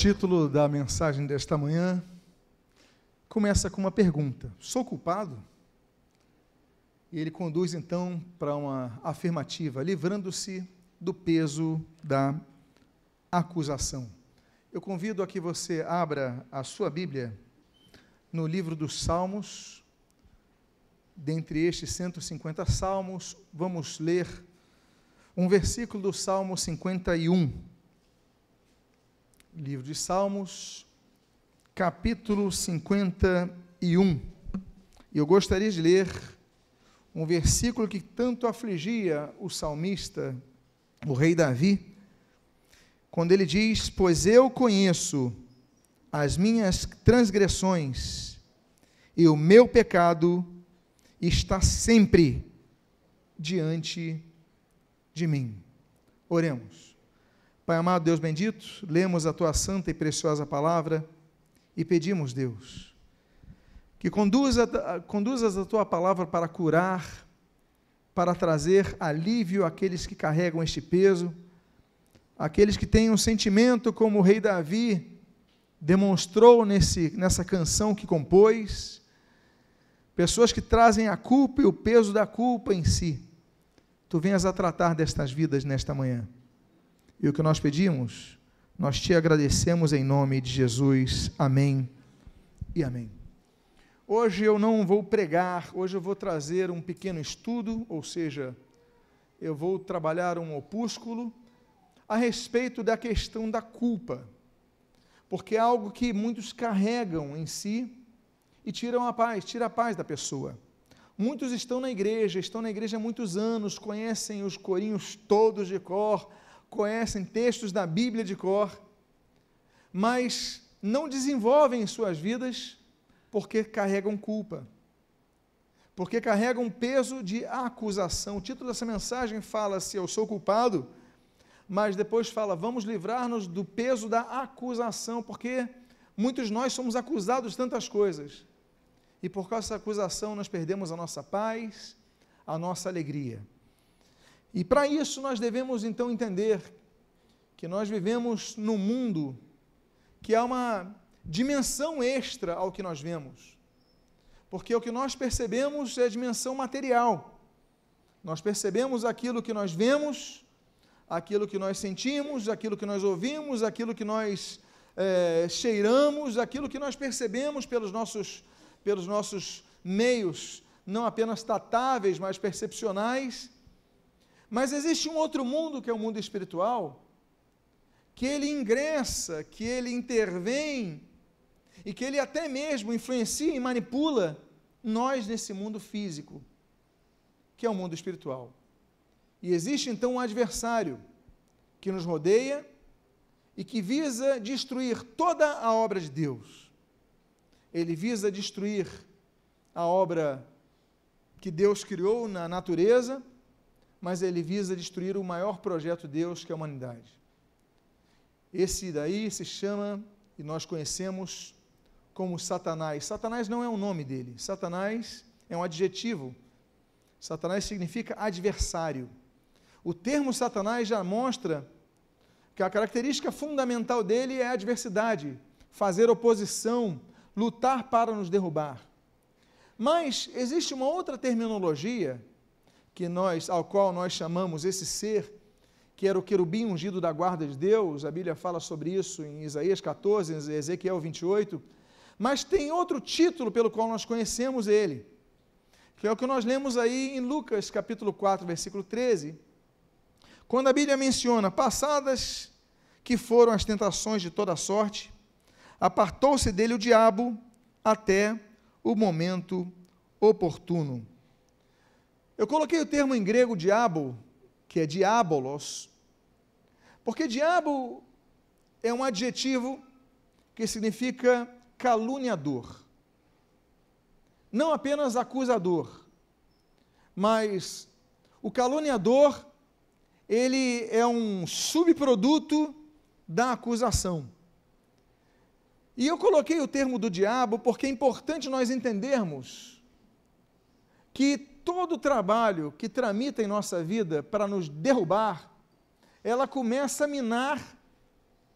título da mensagem desta manhã começa com uma pergunta: sou culpado? E ele conduz então para uma afirmativa, livrando-se do peso da acusação. Eu convido a que você abra a sua Bíblia no livro dos Salmos. Dentre estes 150 salmos, vamos ler um versículo do Salmo 51. Livro de Salmos, capítulo 51. E eu gostaria de ler um versículo que tanto afligia o salmista, o rei Davi, quando ele diz: pois eu conheço as minhas transgressões, e o meu pecado está sempre diante de mim. Oremos. Pai amado, Deus bendito, lemos a Tua santa e preciosa palavra e pedimos, Deus, que conduzas a Tua palavra para curar, para trazer alívio àqueles que carregam este peso, aqueles que têm um sentimento como o rei Davi demonstrou nessa canção que compôs, pessoas que trazem a culpa e o peso da culpa em si. Tu venhas a tratar destas vidas nesta manhã. E o que nós pedimos, nós te agradecemos em nome de Jesus. Amém e amém. Hoje eu não vou pregar, hoje eu vou trazer um pequeno estudo, ou seja, eu vou trabalhar um opúsculo a respeito da questão da culpa, porque é algo que muitos carregam em si e tira a paz da pessoa. Muitos estão na igreja há muitos anos, conhecem os corinhos todos de cor, conhecem textos da Bíblia de cor, mas não desenvolvem em suas vidas porque carregam culpa, porque carregam peso de acusação. O título dessa mensagem fala: se eu sou culpado, mas depois fala: vamos livrar-nos do peso da acusação, porque muitos de nós somos acusados de tantas coisas, e por causa dessa acusação nós perdemos a nossa paz, a nossa alegria. E para isso nós devemos então entender que nós vivemos num mundo que há uma dimensão extra ao que nós vemos, porque o que nós percebemos é a dimensão material. Nós percebemos aquilo que nós vemos, aquilo que nós sentimos, aquilo que nós ouvimos, aquilo que nós cheiramos, aquilo que nós percebemos pelos nossos meios, não apenas tatáveis, mas percepcionais. Mas existe um outro mundo, que é o mundo espiritual, que ele ingressa, que ele intervém, e que ele até mesmo influencia e manipula nós nesse mundo físico, que é o mundo espiritual. E existe então um adversário que nos rodeia e que visa destruir toda a obra de Deus. Ele visa destruir a obra que Deus criou na natureza, mas ele visa destruir o maior projeto de Deus, que é a humanidade. Esse daí se chama, e nós conhecemos como Satanás. Satanás não é o nome dele, Satanás é um adjetivo. Satanás significa adversário. O termo Satanás já mostra que a característica fundamental dele é a adversidade, fazer oposição, lutar para nos derrubar. Mas existe uma outra terminologia ao qual nós chamamos esse ser, que era o querubim ungido da guarda de Deus. A Bíblia fala sobre isso em Isaías 14, em Ezequiel 28, mas tem outro título pelo qual nós conhecemos ele, que é o que nós lemos aí em Lucas capítulo 4, versículo 13, quando a Bíblia menciona: passadas que foram as tentações de toda sorte, apartou-se dele o diabo até o momento oportuno. Eu coloquei o termo em grego diabo, que é diabolos, porque diabo é um adjetivo que significa caluniador. Não apenas acusador, mas o caluniador, ele é um subproduto da acusação. E eu coloquei o termo do diabo porque é importante nós entendermos que todo trabalho que tramita em nossa vida para nos derrubar, ela começa a minar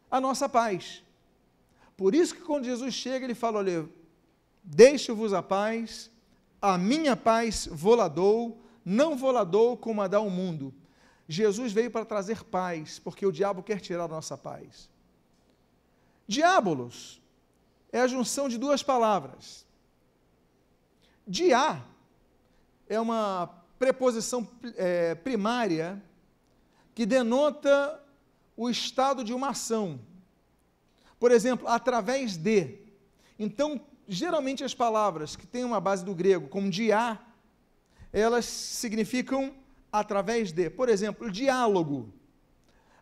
a nossa paz. Por isso que quando Jesus chega, ele fala, olha, deixo-vos a minha paz vou-la dou, não vou-la dou como a dá o mundo. Jesus veio para trazer paz, porque o diabo quer tirar a nossa paz. Diabolos é a junção de duas palavras. Dia é uma preposição primária que denota o estado de uma ação. Por exemplo, através de. Então, geralmente as palavras que têm uma base do grego, como dia, elas significam através de. Por exemplo, diálogo.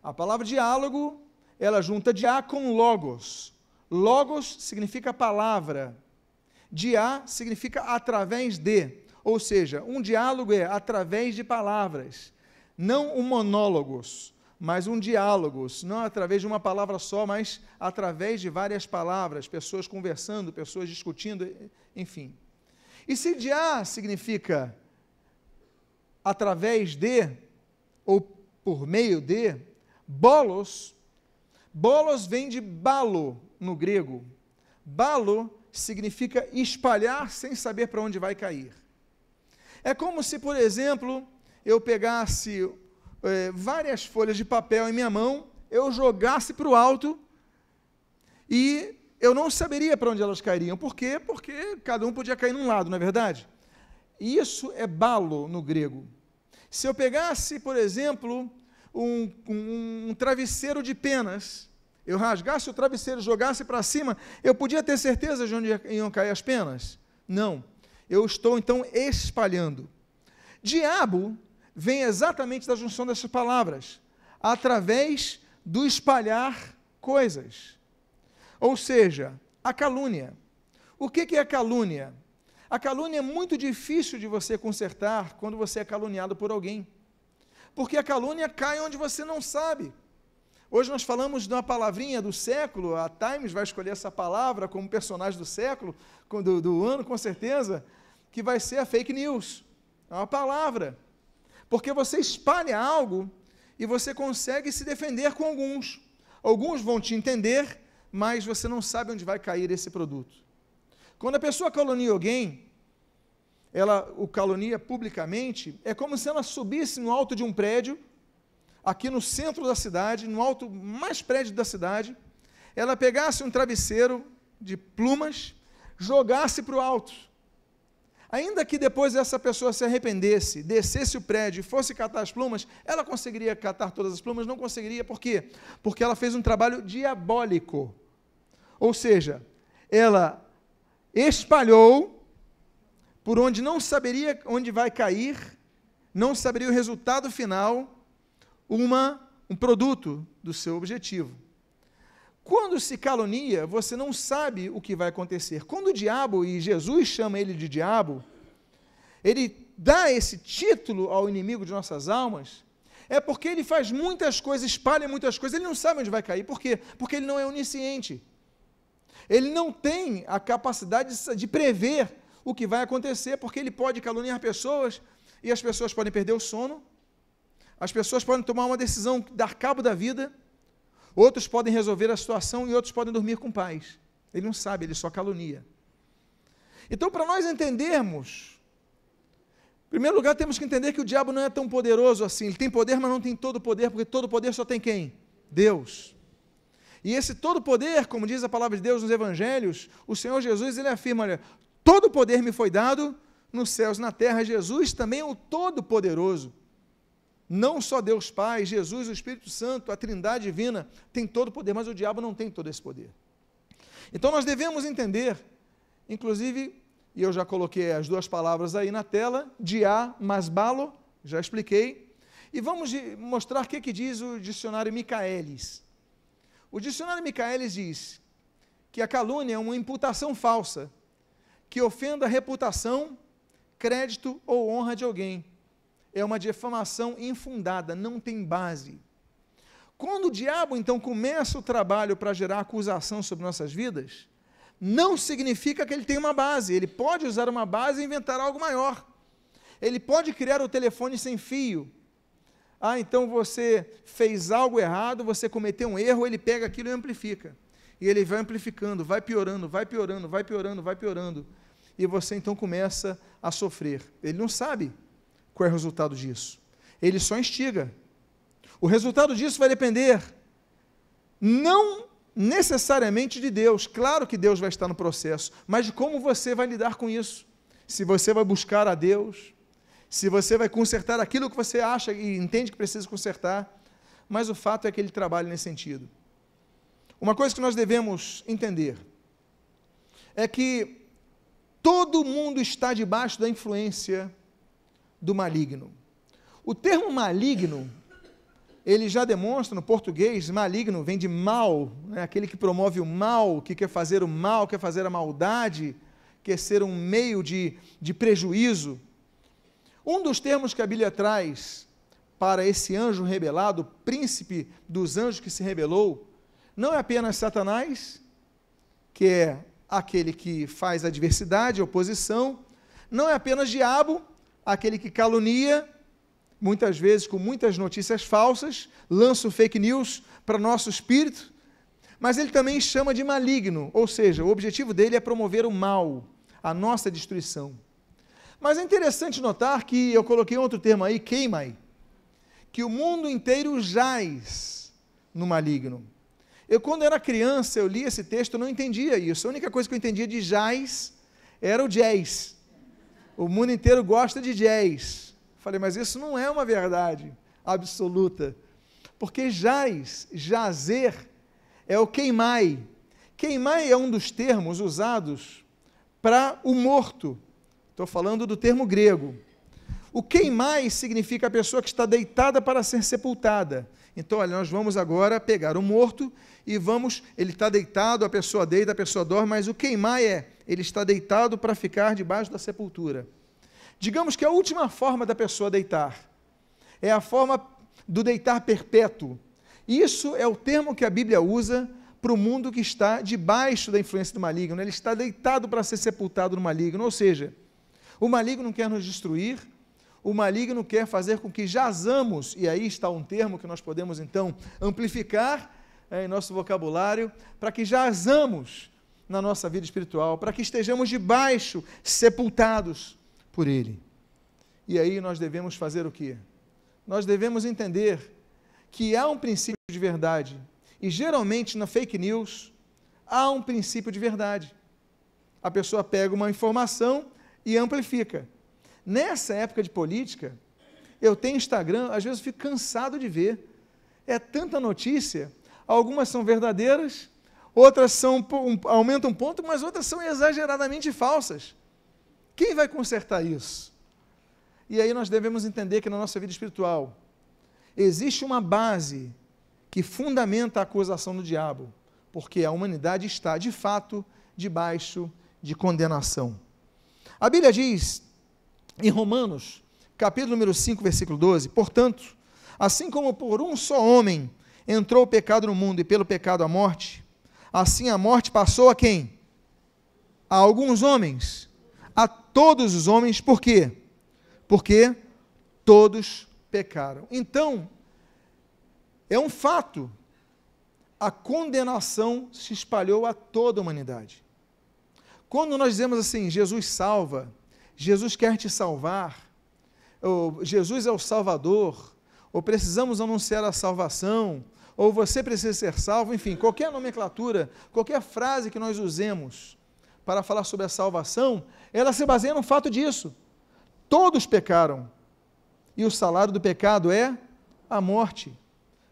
A palavra diálogo, ela junta dia com logos. Logos significa palavra. Dia significa através de. Ou seja, um diálogo é através de palavras. Não um monólogos, mas um diálogos. Não através de uma palavra só, mas através de várias palavras. Pessoas conversando, pessoas discutindo, enfim. E se dia significa através de, ou por meio de, bolos vem de balo no grego. Balo significa espalhar sem saber para onde vai cair. É como se, por exemplo, eu pegasse várias folhas de papel em minha mão, eu jogasse para o alto e eu não saberia para onde elas cairiam. Por quê? Porque cada um podia cair num lado, não é verdade? Isso é balo no grego. Se eu pegasse, por exemplo, um travesseiro de penas, eu rasgasse o travesseiro e jogasse para cima, eu podia ter certeza de onde iam cair as penas? Não. Eu estou, então, espalhando. Diabo vem exatamente da junção dessas palavras, através do espalhar coisas. Ou seja, a calúnia. O que é a calúnia? A calúnia é muito difícil de você consertar quando você é caluniado por alguém. Porque a calúnia cai onde você não sabe. Hoje nós falamos de uma palavrinha do século, a Times vai escolher essa palavra como personagem do século, do ano, com certeza, que vai ser a fake news. É uma palavra. Porque você espalha algo e você consegue se defender com alguns. Alguns vão te entender, mas você não sabe onde vai cair esse produto. Quando a pessoa calunia alguém, ela o calunia publicamente, é como se ela subisse no alto de um prédio, aqui no centro da cidade, no alto mais prédio da cidade, ela pegasse um travesseiro de plumas, jogasse para o alto. Ainda que depois essa pessoa se arrependesse, descesse o prédio e fosse catar as plumas, ela conseguiria catar todas as plumas? Não conseguiria. Por quê? Porque ela fez um trabalho diabólico. Ou seja, ela espalhou por onde não saberia onde vai cair, não saberia o resultado final, um produto do seu objetivo. Quando se calunia, você não sabe o que vai acontecer. Quando o diabo, e Jesus chama ele de diabo, ele dá esse título ao inimigo de nossas almas, é porque ele faz muitas coisas, espalha muitas coisas, ele não sabe onde vai cair. Por quê? Porque ele não é onisciente. Ele não tem a capacidade de prever o que vai acontecer, porque ele pode caluniar pessoas, e as pessoas podem perder o sono, as pessoas podem tomar uma decisão, dar cabo da vida, outros podem resolver a situação e outros podem dormir com paz. Ele não sabe, ele só calunia. Então, para nós entendermos, em primeiro lugar, temos que entender que o diabo não é tão poderoso assim. Ele tem poder, mas não tem todo o poder, porque todo o poder só tem quem? Deus. E esse todo o poder, como diz a palavra de Deus nos evangelhos, o Senhor Jesus, ele afirma, olha, todo o poder me foi dado nos céus e na terra. Jesus também é o Todo-Poderoso. Não só Deus Pai, Jesus, o Espírito Santo, a Trindade Divina, tem todo o poder, mas o diabo não tem todo esse poder. Então nós devemos entender, inclusive, e eu já coloquei as duas palavras aí na tela, dia mais balo, já expliquei, e vamos mostrar o que diz o dicionário Michaelis. O dicionário Michaelis diz que a calúnia é uma imputação falsa, que ofenda a reputação, crédito ou honra de alguém. É uma difamação infundada, não tem base. Quando o diabo, então, começa o trabalho para gerar acusação sobre nossas vidas, não significa que ele tem uma base. Ele pode usar uma base e inventar algo maior. Ele pode criar o telefone sem fio. Então você fez algo errado, você cometeu um erro, ele pega aquilo e amplifica. E ele vai amplificando, vai piorando, vai piorando, vai piorando, vai piorando. E você então começa a sofrer. Ele não sabe qual é o resultado disso. Ele só instiga. O resultado disso vai depender não necessariamente de Deus. Claro que Deus vai estar no processo, mas de como você vai lidar com isso. Se você vai buscar a Deus, se você vai consertar aquilo que você acha e entende que precisa consertar, mas o fato é que ele trabalha nesse sentido. Uma coisa que nós devemos entender é que todo mundo está debaixo da influência do maligno. O termo maligno, ele já demonstra no português, maligno vem de mal, né? Aquele que promove o mal, que quer fazer o mal, quer fazer a maldade, quer ser um meio de prejuízo. Um dos termos que a Bíblia traz para esse anjo rebelado, príncipe dos anjos que se rebelou, não é apenas Satanás, que é aquele que faz adversidade, oposição, não é apenas diabo, aquele que calunia, muitas vezes com muitas notícias falsas, lança o fake news para nosso espírito, mas ele também chama de maligno, ou seja, o objetivo dele é promover o mal, a nossa destruição. Mas é interessante notar que, eu coloquei outro termo aí, queimai, que o mundo inteiro jaz no maligno. Quando era criança, eu li esse texto, eu não entendia isso. A única coisa que eu entendia de jaz era o jazz. O mundo inteiro gosta de jazz. Falei, mas isso não é uma verdade absoluta. Porque jazer, é o queimai. Queimai é um dos termos usados para o morto. Estou falando do termo grego. O queimai significa a pessoa que está deitada para ser sepultada. Então, olha, nós vamos agora pegar o morto e ele está deitado, a pessoa deita, a pessoa dorme, mas o queimar ele está deitado para ficar debaixo da sepultura. Digamos que a última forma da pessoa deitar é a forma do deitar perpétuo. Isso é o termo que a Bíblia usa para o mundo que está debaixo da influência do maligno. Ele está deitado para ser sepultado no maligno, ou seja, o maligno quer nos destruir, o maligno quer fazer com que jazamos, e aí está um termo que nós podemos então amplificar em nosso vocabulário, para que jazamos na nossa vida espiritual, para que estejamos debaixo, sepultados por ele. E aí nós devemos fazer o quê? Nós devemos entender que há um princípio de verdade, e geralmente na fake news há um princípio de verdade. A pessoa pega uma informação e amplifica. Nessa época de política, eu tenho Instagram, às vezes eu fico cansado de ver. É tanta notícia, algumas são verdadeiras, outras aumentam um ponto, mas outras são exageradamente falsas. Quem vai consertar isso? E aí nós devemos entender que na nossa vida espiritual existe uma base que fundamenta a acusação do diabo, porque a humanidade está, de fato, debaixo de condenação. A Bíblia diz, em Romanos, capítulo número 5, versículo 12, portanto, assim como por um só homem entrou o pecado no mundo e pelo pecado a morte, assim a morte passou a quem? A alguns homens, a todos os homens, por quê? Porque todos pecaram. Então, é um fato, a condenação se espalhou a toda a humanidade. Quando nós dizemos assim, Jesus salva, Jesus quer te salvar, ou Jesus é o Salvador, ou precisamos anunciar a salvação, ou você precisa ser salvo, enfim, qualquer nomenclatura, qualquer frase que nós usemos para falar sobre a salvação, ela se baseia no fato disso. Todos pecaram, e o salário do pecado é a morte.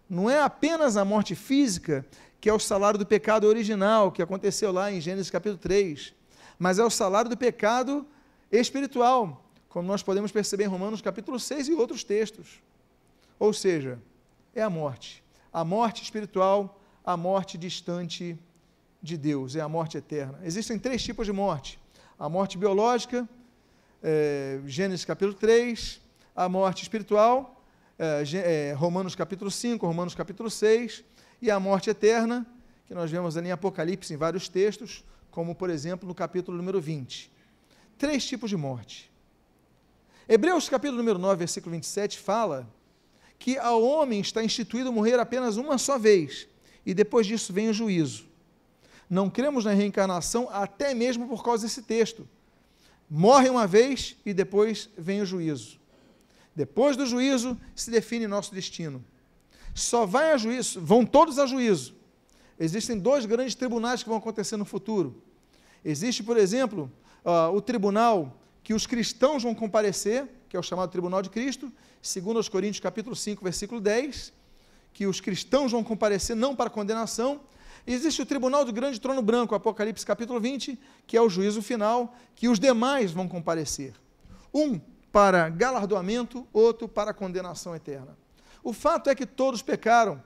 Não é apenas a morte física, que é o salário do pecado original, que aconteceu lá em Gênesis capítulo 3, mas é o salário do pecado espiritual, como nós podemos perceber em Romanos capítulo 6 e outros textos. Ou seja, é a morte espiritual, a morte distante de Deus, é a morte eterna. Existem 3 tipos de morte: a morte biológica, Gênesis capítulo 3, a morte espiritual, Romanos capítulo 5, Romanos capítulo 6, e a morte eterna, que nós vemos ali em Apocalipse, em vários textos, como por exemplo no capítulo número 20. 3 tipos de morte. Hebreus capítulo número 9, versículo 27, fala que ao homem está instituído morrer apenas uma só vez, e depois disso vem o juízo. não cremos na reencarnação até mesmo por causa desse texto. Morre uma vez e depois vem o juízo. Depois do juízo se define nosso destino. Só vai a juízo, vão todos a juízo. Existem 2 grandes tribunais que vão acontecer no futuro. Existe, por exemplo, o tribunal que os cristãos vão comparecer, que é o chamado Tribunal de Cristo, segundo aos Coríntios capítulo 5, versículo 10, que os cristãos vão comparecer não para condenação. Existe o Tribunal do Grande Trono Branco, Apocalipse capítulo 20, que é o juízo final, que os demais vão comparecer. Um para galardoamento, outro para condenação eterna. O fato é que todos pecaram,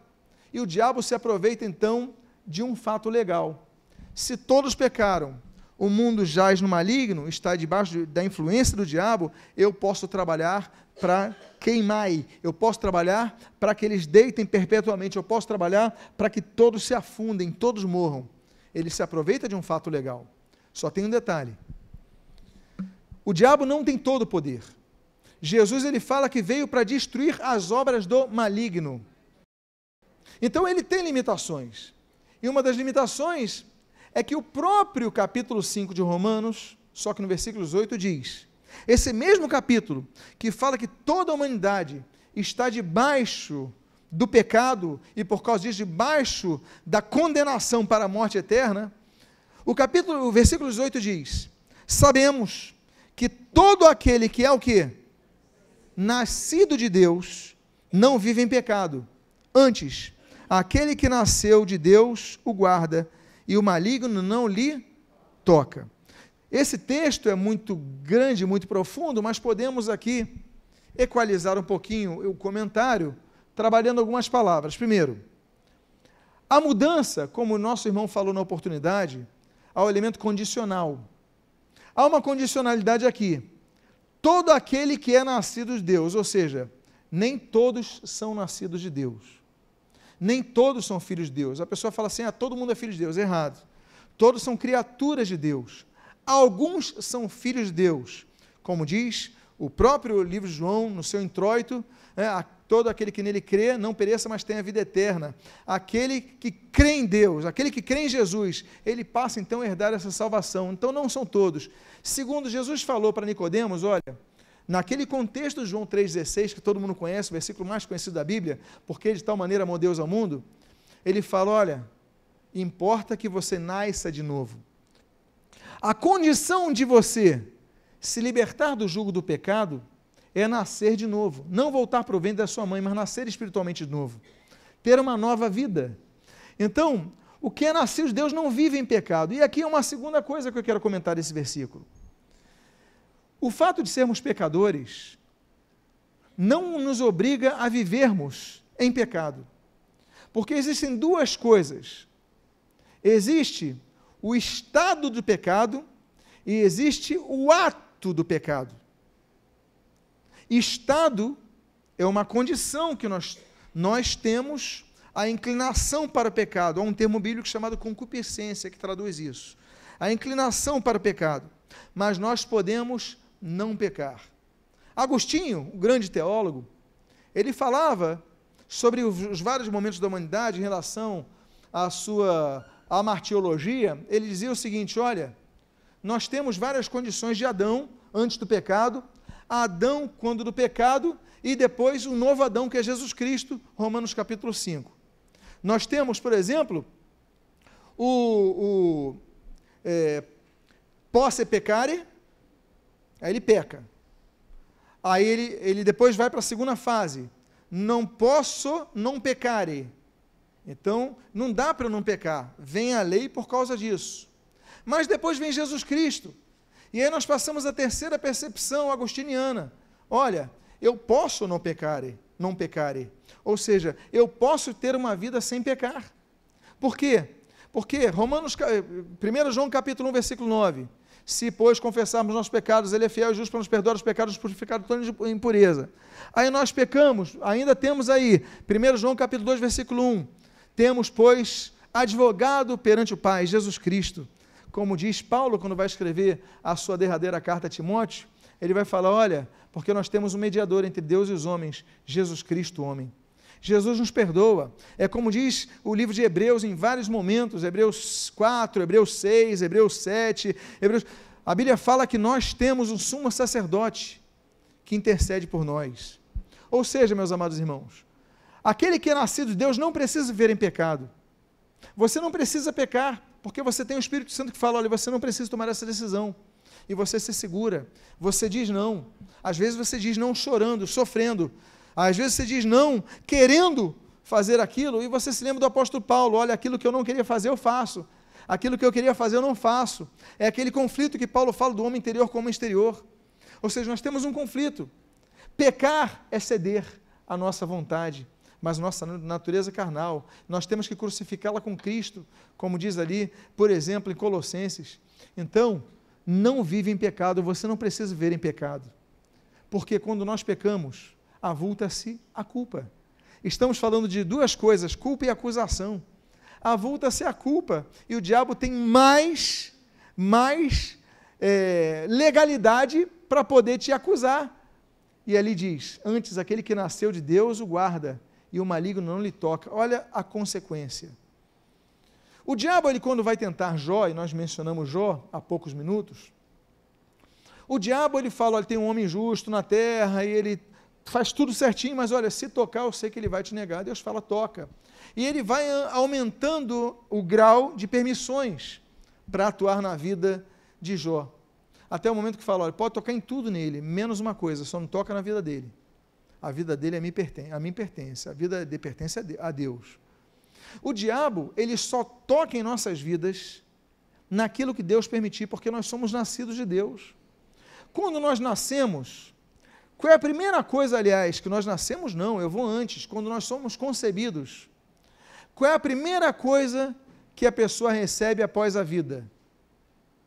e o diabo se aproveita então de um fato legal. Se todos pecaram, o mundo jaz no maligno, está debaixo da influência do diabo, eu posso trabalhar para queimar, eu posso trabalhar para que eles deitem perpetuamente, eu posso trabalhar para que todos se afundem, todos morram. Ele se aproveita de um fato legal. Só tem um detalhe. O diabo não tem todo o poder. Jesus ele fala que veio para destruir as obras do maligno. Então ele tem limitações. E uma das limitações é que o próprio capítulo 5 de Romanos, só que no versículo 8 diz, esse mesmo capítulo que fala que toda a humanidade está debaixo do pecado e por causa disso debaixo da condenação para a morte eterna, o versículo 18 diz, sabemos que todo aquele que é o quê? Nascido de Deus, não vive em pecado. Antes, aquele que nasceu de Deus o guarda, e o maligno não lhe toca. Esse texto é muito grande, muito profundo, mas podemos aqui equalizar um pouquinho o comentário, trabalhando algumas palavras. Primeiro, a mudança, como o nosso irmão falou na oportunidade, ao elemento condicional. Há uma condicionalidade aqui. Todo aquele que é nascido de Deus, ou seja, nem todos são nascidos de Deus. Nem todos são filhos de Deus. A pessoa fala assim, todo mundo é filho de Deus. Errado. Todos são criaturas de Deus. Alguns são filhos de Deus. Como diz o próprio livro de João, no seu introito, todo aquele que nele crê, não pereça, mas tenha vida eterna. Aquele que crê em Deus, aquele que crê em Jesus, ele passa então a herdar essa salvação. Então não são todos. Segundo, Jesus falou para Nicodemos, olha, naquele contexto de João 3,16, que todo mundo conhece, o versículo mais conhecido da Bíblia, porque de tal maneira amou Deus ao mundo, ele fala, olha, importa que você nasça de novo. A condição de você se libertar do jugo do pecado é nascer de novo, não voltar para o ventre da sua mãe, mas nascer espiritualmente de novo, ter uma nova vida. Então, o que é nascido de Deus não vive em pecado. E aqui é uma segunda coisa que eu quero comentar desse versículo. O fato de sermos pecadores não nos obriga a vivermos em pecado, porque existem 2 coisas. Existe o estado do pecado e existe o ato do pecado. Estado é uma condição que nós temos a inclinação para o pecado. Há um termo bíblico chamado concupiscência que traduz isso. A inclinação para o pecado. Mas nós podemos não pecar. Agostinho, o grande teólogo, ele falava sobre os vários momentos da humanidade em relação à martirologia. Ele dizia o seguinte, olha, nós temos várias condições de Adão antes do pecado, Adão quando do pecado e depois o novo Adão que é Jesus Cristo, Romanos capítulo 5. Nós temos, por exemplo, posse peccare, aí ele peca. Aí ele depois vai para a segunda fase, não posso não peccare. Então, não dá para eu não pecar, vem a lei por causa disso. Mas depois vem Jesus Cristo, e aí nós passamos a terceira percepção agostiniana. Olha, eu posso não pecare, ou seja, eu posso ter uma vida sem pecar. Por quê? Porque 1 João capítulo 1, versículo 9, se, pois, confessarmos nossos pecados, ele é fiel e justo para nos perdoar os pecados e nos purificar de toda impureza. Aí nós pecamos, ainda temos aí, 1 João capítulo 2, versículo 1, temos, pois, advogado perante o Pai, Jesus Cristo. Como diz Paulo, quando vai escrever a sua derradeira carta a Timóteo, ele vai falar, olha, porque nós temos um mediador entre Deus e os homens, Jesus Cristo, homem. Jesus nos perdoa. É como diz o livro de Hebreus em vários momentos, Hebreus 4, Hebreus 6, Hebreus 7, a Bíblia fala que nós temos um sumo sacerdote que intercede por nós. Ou seja, meus amados irmãos, aquele que é nascido de Deus não precisa viver em pecado. Você não precisa pecar, porque você tem o Espírito Santo que fala, olha, você não precisa tomar essa decisão. E você se segura, você diz não. Às vezes você diz não chorando, sofrendo. Às vezes você diz não, querendo fazer aquilo, e você se lembra do apóstolo Paulo, olha, aquilo que eu não queria fazer, eu faço. Aquilo que eu queria fazer, eu não faço. É aquele conflito que Paulo fala do homem interior com o homem exterior. Ou seja, nós temos um conflito. Pecar é ceder à nossa vontade, mas nossa natureza carnal, nós temos que crucificá-la com Cristo, como diz ali, por exemplo, em Colossenses. Então, não vive em pecado, você não precisa viver em pecado. Porque quando nós pecamos, avulta-se a culpa. Estamos falando de duas coisas, culpa e acusação. Avulta-se a culpa, e o diabo tem mais legalidade para poder te acusar. E ali diz, antes aquele que nasceu de Deus o guarda, e o maligno não lhe toca. Olha a consequência. O diabo, ele quando vai tentar Jó, e nós mencionamos Jó há poucos minutos, o diabo, ele fala, olha, tem um homem justo na terra, e ele faz tudo certinho, mas olha, se tocar, eu sei que ele vai te negar. Deus fala, toca. E ele vai aumentando o grau de permissões para atuar na vida de Jó. Até o momento que fala, olha, pode tocar em tudo nele, menos uma coisa, só não toca na vida dele. A vida dele a mim pertence, a vida dele pertence a Deus. O diabo, ele só toca em nossas vidas naquilo que Deus permitir, porque nós somos nascidos de Deus. Quando nós nascemos, qual é a primeira coisa, aliás, que nós nascemos? Não, eu vou antes, quando nós somos concebidos. Qual é a primeira coisa que a pessoa recebe após a vida?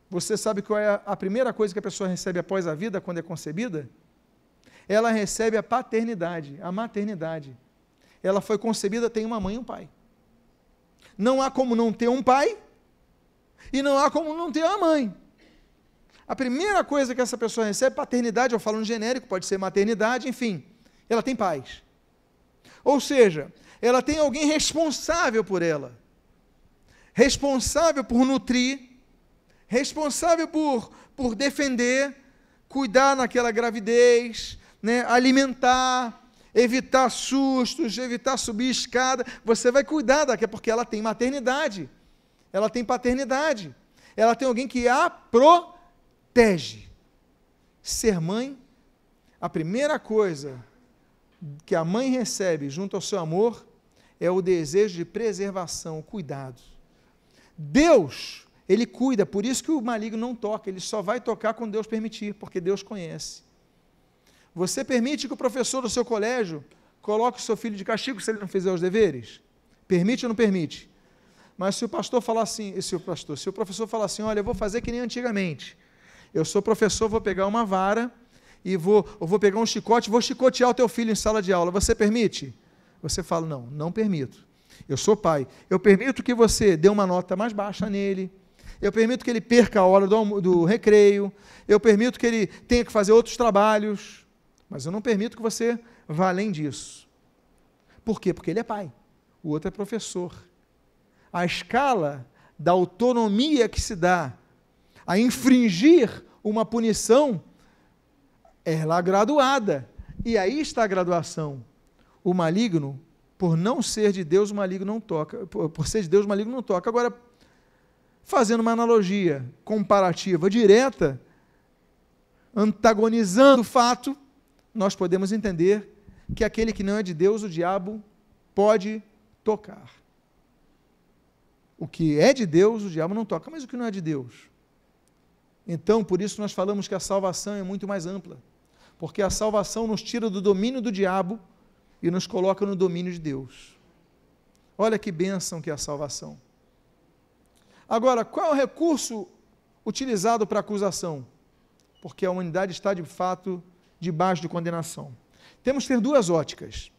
Você sabe qual é a primeira coisa que a pessoa recebe após a vida, quando é concebida? Ela recebe a paternidade, a maternidade. Ela foi concebida, tem uma mãe e um pai. Não há como não ter um pai, e não há como não ter uma mãe. A primeira coisa que essa pessoa recebe, paternidade, eu falo no genérico, pode ser maternidade, enfim, ela tem pais. Ou seja, ela tem alguém responsável por ela, responsável por nutrir, responsável por defender, cuidar naquela gravidez, né, alimentar, evitar sustos, evitar subir escada. Você vai cuidar daqui, porque ela tem maternidade, ela tem paternidade, ela tem alguém que a protege. Ser mãe, a primeira coisa que a mãe recebe junto ao seu amor é o desejo de preservação, cuidado. Deus, ele cuida, por isso que o maligno não toca, ele só vai tocar quando Deus permitir, porque Deus conhece. Você permite que o professor do seu colégio coloque o seu filho de castigo se ele não fizer os deveres? Permite ou não permite? Mas se o pastor falar assim, se o professor falar assim, olha, eu vou fazer que nem antigamente, eu sou professor, vou pegar uma vara, e vou pegar um chicote, vou chicotear o teu filho em sala de aula, você permite? Você fala, não permito. Eu sou pai, eu permito que você dê uma nota mais baixa nele, eu permito que ele perca a hora do recreio, eu permito que ele tenha que fazer outros trabalhos, mas eu não permito que você vá além disso. Por quê? Porque ele é pai, o outro é professor. A escala da autonomia que se dá a infringir uma punição, ela é graduada, e aí está a graduação. O maligno, por não ser de Deus, o maligno não toca, por ser de Deus, o maligno não toca. Agora, fazendo uma analogia comparativa direta, antagonizando o fato, nós podemos entender que aquele que não é de Deus, o diabo pode tocar. O que é de Deus, o diabo não toca, mas o que não é de Deus? Então, por isso nós falamos que a salvação é muito mais ampla, porque a salvação nos tira do domínio do diabo e nos coloca no domínio de Deus. Olha que bênção que é a salvação. Agora, qual é o recurso utilizado para acusação? Porque a humanidade está, de fato, debaixo de condenação. Temos que ter duas óticas.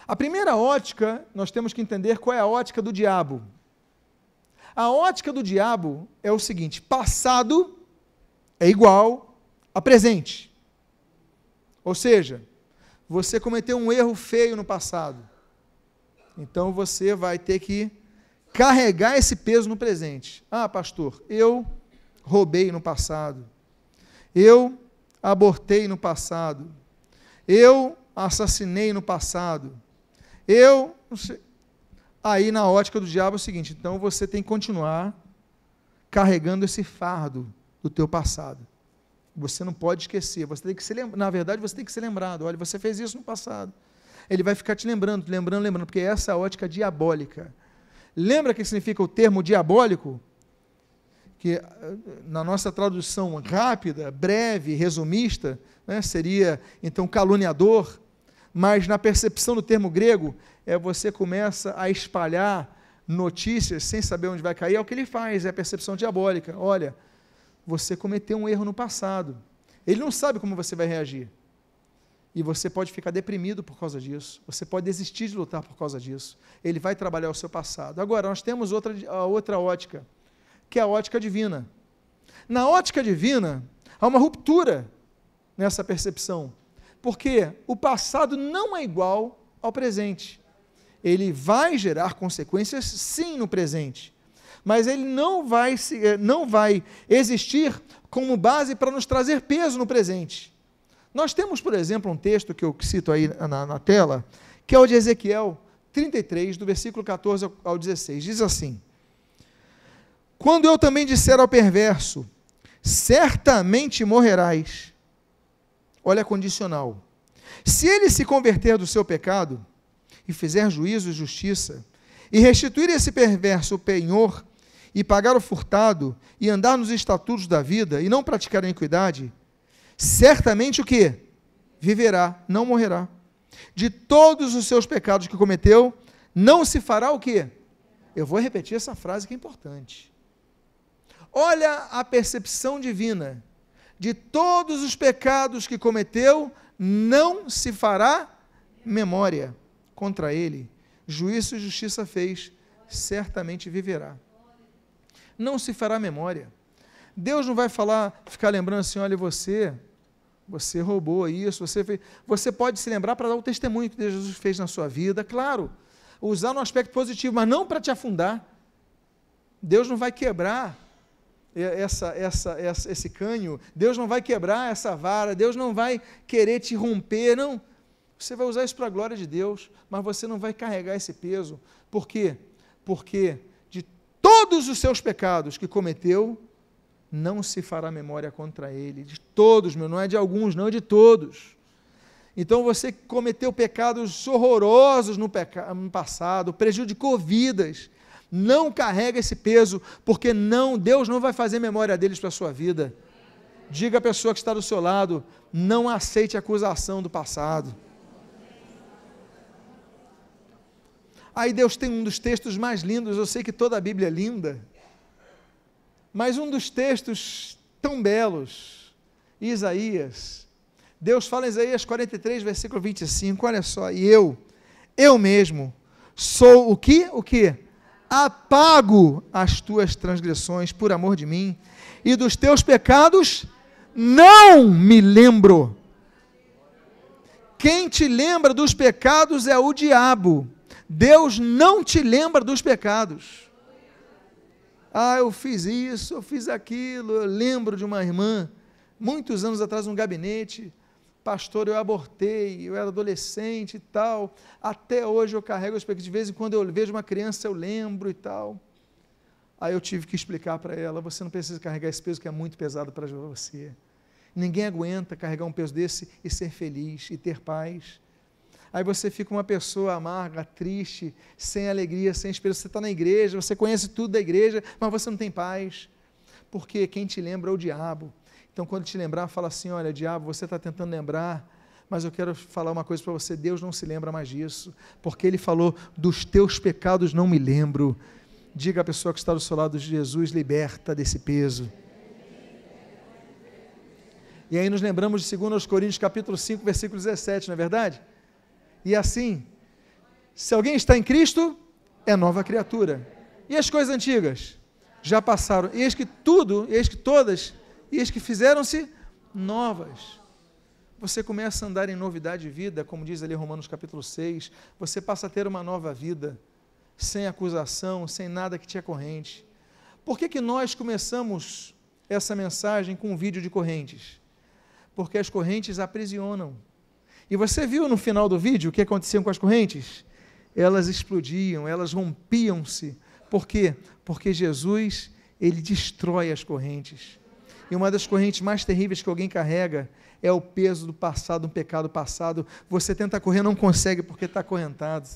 A primeira ótica, nós temos que entender qual é a ótica do diabo. A ótica do diabo é o seguinte: passado é igual a presente. Ou seja, você cometeu um erro feio no passado. Então você vai ter que carregar esse peso no presente. Ah, pastor, eu roubei no passado. Eu abortei no passado. Eu assassinei no passado. Eu não sei. Aí na ótica do diabo é o seguinte, então você tem que continuar carregando esse fardo do teu passado. Você não pode esquecer, você tem que se lembrar, na verdade você tem que ser lembrado, olha, você fez isso no passado. Ele vai ficar te lembrando, porque essa é a ótica diabólica. Lembra o que significa o termo diabólico? Que na nossa tradução rápida, breve, resumista, né, seria então caluniador, mas na percepção do termo grego, você começa a espalhar notícias sem saber onde vai cair, é o que ele faz, é a percepção diabólica. Olha, você cometeu um erro no passado, ele não sabe como você vai reagir, e você pode ficar deprimido por causa disso, você pode desistir de lutar por causa disso, ele vai trabalhar o seu passado. Agora, nós temos a outra ótica, que é a ótica divina. Na ótica divina, há uma ruptura nessa percepção, porque o passado não é igual ao presente. Ele vai gerar consequências, sim, no presente, mas ele não vai existir como base para nos trazer peso no presente. Nós temos, por exemplo, um texto que eu cito aí na tela, que é o de Ezequiel 33, do versículo 14 ao 16, diz assim: quando eu também disser ao perverso, certamente morrerás, olha a condicional, se ele se converter do seu pecado, e fizer juízo e justiça, e restituir esse perverso o penhor, e pagar o furtado, e andar nos estatutos da vida, e não praticar a iniquidade, certamente o quê? Viverá, não morrerá. De todos os seus pecados que cometeu, não se fará o quê? Eu vou repetir essa frase que é importante. Olha a percepção divina. De todos os pecados que cometeu, não se fará memória contra ele. Juízo e justiça fez, certamente viverá. Não se fará memória. Deus não vai ficar lembrando assim, olha, você roubou isso, você fez. Você pode se lembrar para dar o testemunho que Jesus fez na sua vida, claro, usar no aspecto positivo, mas não para te afundar. Deus não vai quebrar esse canho, Deus não vai quebrar essa vara, Deus não vai querer te romper, não. Você vai usar isso para a glória de Deus, mas você não vai carregar esse peso. Por quê? Porque de todos os seus pecados que cometeu, não se fará memória contra ele. De todos, não é de alguns, não, é de todos. Então você cometeu pecados horrorosos no passado, prejudicou vidas, não carrega esse peso, porque Deus não vai fazer memória deles para a sua vida. Diga à pessoa que está do seu lado, não aceite a acusação do passado. Aí Deus tem um dos textos mais lindos, eu sei que toda a Bíblia é linda, mas um dos textos tão belos, Isaías, Deus fala em Isaías 43, versículo 25, olha só, e eu mesmo, sou o quê? O quê? Apago as tuas transgressões por amor de mim, e dos teus pecados não me lembro. Quem te lembra dos pecados é o diabo. Deus não te lembra dos pecados. Ah, eu fiz isso, eu fiz aquilo. Eu lembro de uma irmã, muitos anos atrás, num gabinete, pastor, eu abortei, eu era adolescente e tal, até hoje eu carrego os pecados, de vez em quando eu vejo uma criança, eu lembro e tal. Aí eu tive que explicar para ela, você não precisa carregar esse peso que é muito pesado para você. Ninguém aguenta carregar um peso desse e ser feliz, e ter paz. Aí você fica uma pessoa amarga, triste, sem alegria, sem esperança. Você está na igreja, você conhece tudo da igreja, mas você não tem paz, porque quem te lembra é o diabo. Então, quando te lembrar, fala assim, olha, diabo, você está tentando lembrar, mas eu quero falar uma coisa para você, Deus não se lembra mais disso, porque Ele falou, dos teus pecados não me lembro. Diga à pessoa que está do seu lado, Jesus liberta desse peso. E aí nos lembramos de 2 Coríntios capítulo 5, versículo 17, não é verdade? E assim, se alguém está em Cristo, é nova criatura. E as coisas antigas? Já passaram. E eis que tudo, eis que todas, e eis que fizeram-se novas. você começa a andar em novidade de vida, como diz ali Romanos capítulo 6, você passa a ter uma nova vida, sem acusação, sem nada que te acorrente. Por que nós começamos essa mensagem com um vídeo de correntes? Porque as correntes aprisionam. E você viu no final do vídeo o que acontecia com as correntes? Elas explodiam, elas rompiam-se. Por quê? Porque Jesus, ele destrói as correntes. E uma das correntes mais terríveis que alguém carrega é o peso do passado, um pecado passado. Você tenta correr, não consegue porque está acorrentado.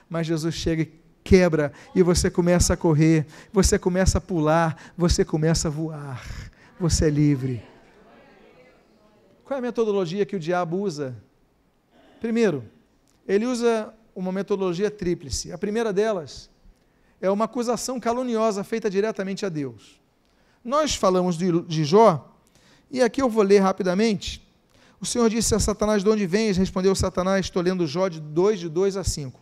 Mas Jesus chega e quebra, e você começa a correr, você começa a pular, você começa a voar. Você é livre. Qual é a metodologia que o diabo usa? Primeiro, ele usa uma metodologia tríplice. A primeira delas é uma acusação caluniosa feita diretamente a Deus. Nós falamos de Jó, e aqui eu vou ler rapidamente. O Senhor disse a Satanás: de onde vens? Respondeu Satanás, estou lendo Jó de 2 a 5.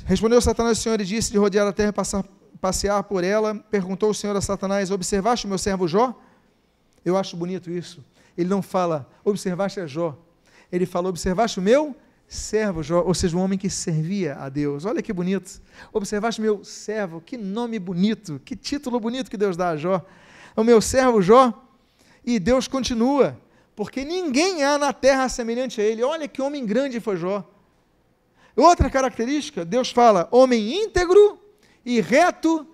Respondeu Satanás, o Senhor, e disse: de rodear a terra e passear por ela. Perguntou o Senhor a Satanás: observaste o meu servo Jó? Eu acho bonito isso. Ele não fala, observaste a Jó. Ele fala, observaste o meu servo Jó, ou seja, um homem que servia a Deus. Olha que bonito. Observaste o meu servo, que nome bonito, que título bonito que Deus dá a Jó. O meu servo Jó. E Deus continua, porque ninguém há na terra semelhante a ele. Olha que homem grande foi Jó. Outra característica, Deus fala, homem íntegro e reto,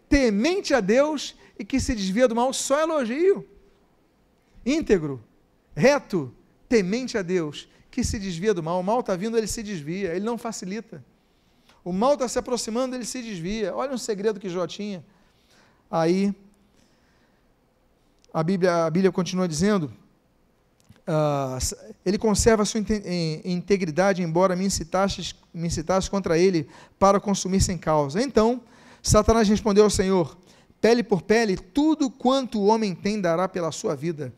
temente a Deus e que se desvia do mal. Só elogio. Íntegro, reto, temente a Deus, que se desvia do mal. O mal está vindo, ele se desvia, ele não facilita. O mal está se aproximando, ele se desvia. Olha um segredo que Jó tinha. Aí, a Bíblia continua dizendo, ele conserva a sua integridade, embora me incitasse contra ele para consumir sem causa. Então, Satanás respondeu ao Senhor: pele por pele, tudo quanto o homem tem dará pela sua vida.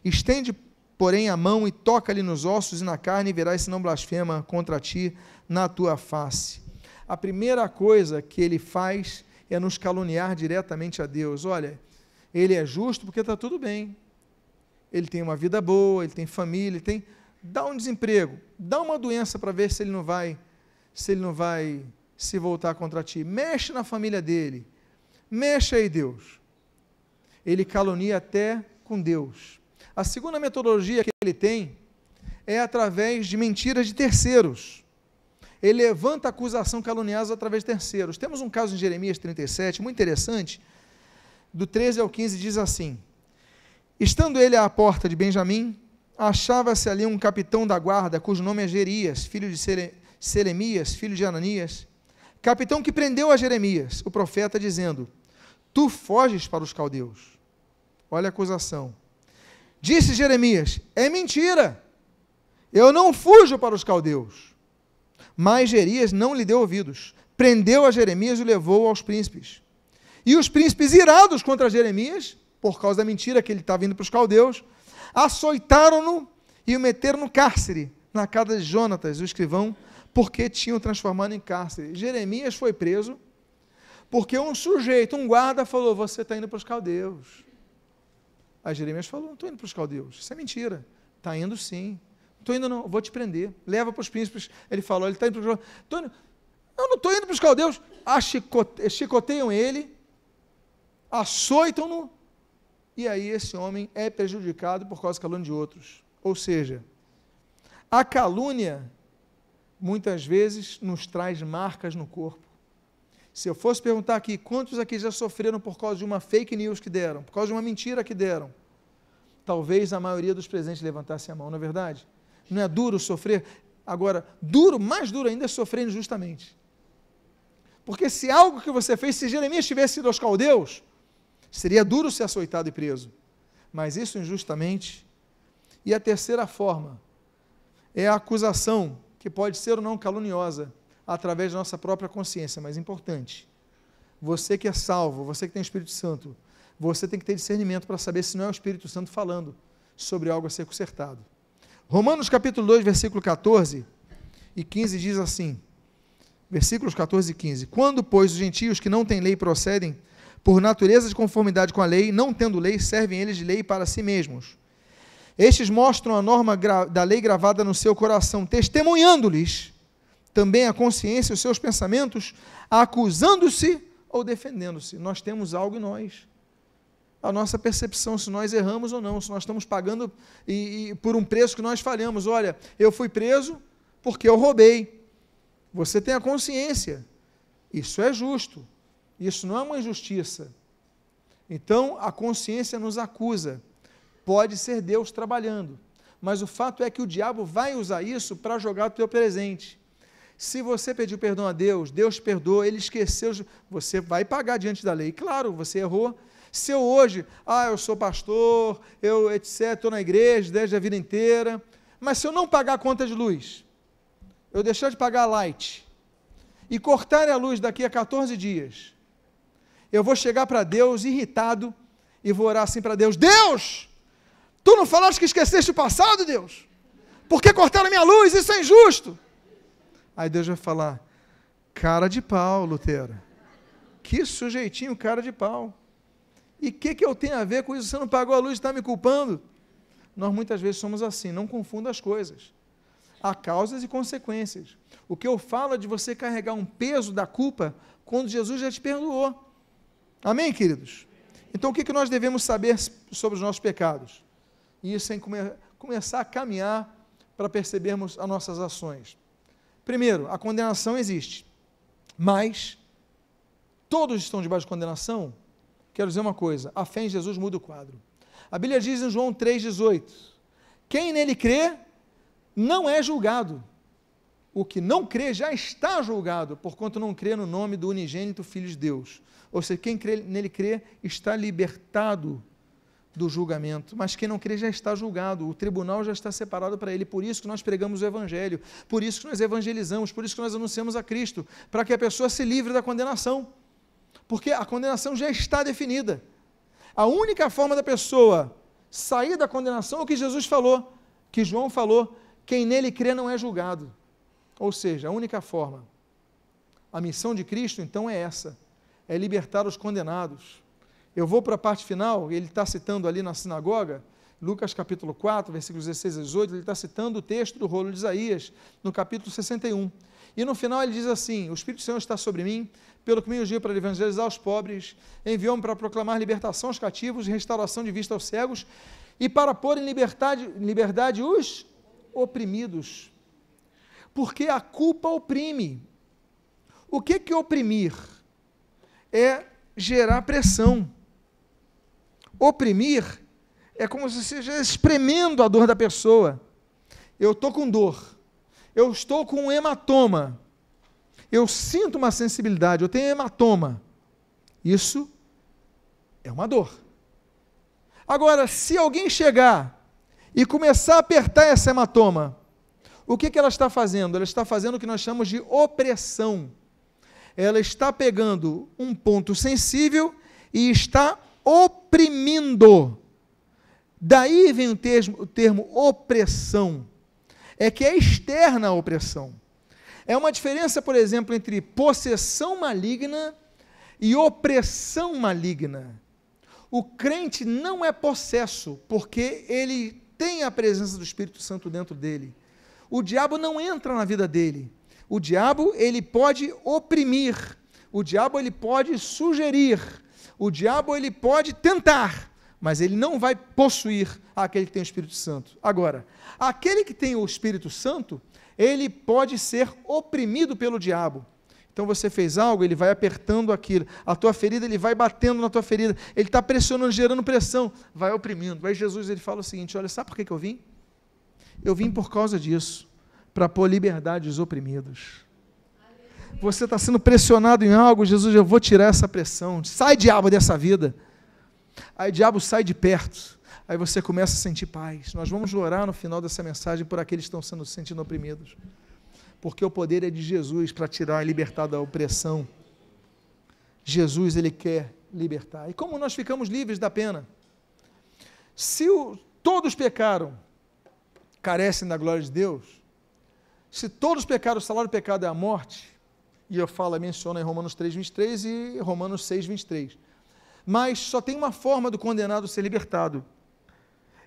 Estende, porém, a mão e toca-lhe nos ossos e na carne, e verás se não blasfema contra ti na tua face. A primeira coisa que ele faz é nos caluniar diretamente a Deus. Olha, ele é justo porque está tudo bem. Ele tem uma vida boa, ele tem família, dá um desemprego, dá uma doença para ver se ele não vai se voltar contra ti. Mexe na família dele. Mexe aí, Deus. Ele calunia até com Deus. A segunda metodologia que ele tem é através de mentiras de terceiros. Ele levanta acusação caluniosa através de terceiros. Temos um caso em Jeremias 37, muito interessante, do 13 ao 15, diz assim: estando ele à porta de Benjamim, achava-se ali um capitão da guarda, cujo nome é Jerias, filho de Selemias, filho de Ananias, capitão que prendeu a Jeremias, o profeta, dizendo: tu foges para os caldeus. Olha a acusação. Disse Jeremias: é mentira, eu não fujo para os caldeus. Mas Jerias não lhe deu ouvidos, prendeu a Jeremias e o levou aos príncipes. E os príncipes, irados contra Jeremias, por causa da mentira que ele estava indo para os caldeus, açoitaram-no e o meteram no cárcere, na casa de Jonatas, o escrivão, porque tinham transformado em cárcere. Jeremias foi preso, porque um sujeito, um guarda, falou: você está indo para os caldeus. Aí Jeremias falou: não estou indo para os caldeus, isso é mentira. Está indo sim. Não estou indo não, vou te prender. Leva para os príncipes. Ele falou: ele está indo para os caldeus. Eu não estou indo para os caldeus. Chicoteiam ele, açoitam-no, e aí esse homem é prejudicado por causa da calúnia de outros. Ou seja, a calúnia, muitas vezes, nos traz marcas no corpo. Se eu fosse perguntar aqui, quantos aqui já sofreram por causa de uma fake news que deram, por causa de uma mentira que deram? Talvez a maioria dos presentes levantasse a mão, não é verdade? Não é duro sofrer? Agora, mais duro ainda é sofrer injustamente. Porque se algo que você fez, se Jeremias tivesse ido aos caldeus, seria duro ser açoitado e preso. Mas isso injustamente. E a terceira forma é a acusação, que pode ser ou não caluniosa, através da nossa própria consciência, mas importante. Você que é salvo, você que tem o Espírito Santo, você tem que ter discernimento para saber se não é o Espírito Santo falando sobre algo a ser consertado. Romanos capítulo 2, versículo 14 e 15 diz assim, versículos 14 e 15: quando, pois, os gentios que não têm lei procedem por natureza de conformidade com a lei, não tendo lei, servem eles de lei para si mesmos, Estes mostram a norma da lei gravada no seu coração, testemunhando-lhes também a consciência, os seus pensamentos, acusando-se ou defendendo-se. Nós temos algo em nós. A nossa percepção, se nós erramos ou não, se nós estamos pagando por um preço que nós falhamos. Olha, eu fui preso porque eu roubei. Você tem a consciência. Isso é justo. Isso não é uma injustiça. Então, a consciência nos acusa. Pode ser Deus trabalhando. Mas o fato é que o diabo vai usar isso para jogar o teu presente. Se você pediu perdão a Deus, Deus perdoa, Ele esqueceu, você vai pagar diante da lei. Claro, você errou. Se eu hoje, eu sou pastor, eu etc., estou na igreja desde a vida inteira, mas se eu não pagar a conta de luz, eu deixar de pagar a light, e cortar a luz daqui a 14 dias, eu vou chegar para Deus irritado, e vou orar assim para Deus: Deus, tu não falaste que esqueceste o passado, Deus? Por que cortaram a minha luz? Isso é injusto. Aí Deus vai falar: cara de pau, Lutero, que sujeitinho cara de pau. E o que eu tenho a ver com isso? Você não pagou a luz e está me culpando? Nós muitas vezes somos assim, não confunda as coisas. Há causas e consequências. O que eu falo é de você carregar um peso da culpa quando Jesus já te perdoou. Amém, queridos? Então, o que nós devemos saber sobre os nossos pecados? E isso é começar a caminhar para percebermos as nossas ações. Primeiro, a condenação existe, mas todos estão debaixo de condenação. Quero dizer uma coisa: a fé em Jesus muda o quadro. A Bíblia diz em João 3,18: quem nele crê não é julgado. O que não crê já está julgado, porquanto não crê no nome do unigênito Filho de Deus. Ou seja, quem nele crê está libertado do julgamento, mas quem não crê já está julgado, o tribunal já está separado para ele. Por isso que nós pregamos o Evangelho, por isso que nós evangelizamos, por isso que nós anunciamos a Cristo, para que a pessoa se livre da condenação, porque a condenação já está definida. A única forma da pessoa sair da condenação é o que Jesus falou, que João falou: quem nele crê não é julgado. Ou seja, a única forma. A missão de Cristo, então, é essa, é libertar os condenados. Eu vou para a parte final, ele está citando ali na sinagoga, Lucas capítulo 4, versículos 16 a 18, ele está citando o texto do rolo de Isaías, no capítulo 61. E no final ele diz assim: o Espírito Santo está sobre mim, pelo que me ungiu para evangelizar os pobres, enviou-me para proclamar libertação aos cativos, restauração de vista aos cegos, e para pôr em liberdade os oprimidos. Porque a culpa oprime. O que é oprimir? É gerar pressão. Oprimir é como se você estivesse espremendo a dor da pessoa. Eu estou com dor, eu estou com um hematoma, eu sinto uma sensibilidade, eu tenho hematoma. Isso é uma dor. Agora, se alguém chegar e começar a apertar esse hematoma, o que ela está fazendo? Ela está fazendo o que nós chamamos de opressão. Ela está pegando um ponto sensível e está oprimindo. Daí vem o termo opressão. É que é externa a opressão. É uma diferença, por exemplo, entre possessão maligna e opressão maligna. O crente não é possesso, porque ele tem a presença do Espírito Santo dentro dele. O diabo não entra na vida dele. O diabo, ele pode oprimir. O diabo, ele pode sugerir. O diabo, ele pode tentar, mas ele não vai possuir aquele que tem o Espírito Santo. Agora, aquele que tem o Espírito Santo, ele pode ser oprimido pelo diabo. Então você fez algo, ele vai apertando aquilo, a tua ferida, ele vai batendo na tua ferida, ele está pressionando, gerando pressão, vai oprimindo. Aí Jesus, ele fala o seguinte: olha, sabe por que eu vim? Eu vim por causa disso, para pôr liberdade aos oprimidos. Você está sendo pressionado em algo, Jesus, eu vou tirar essa pressão, sai diabo dessa vida. Aí o diabo sai de perto, aí você começa a sentir paz. Nós vamos orar no final dessa mensagem por aqueles que estão se sentindo oprimidos, porque o poder é de Jesus para tirar e libertar da opressão. Jesus, ele quer libertar. E como nós ficamos livres da pena? Se todos pecaram, carecem da glória de Deus, se todos pecaram, o salário do pecado é a morte, e eu menciono em Romanos 3:23 e Romanos 6:23, mas só tem uma forma do condenado ser libertado,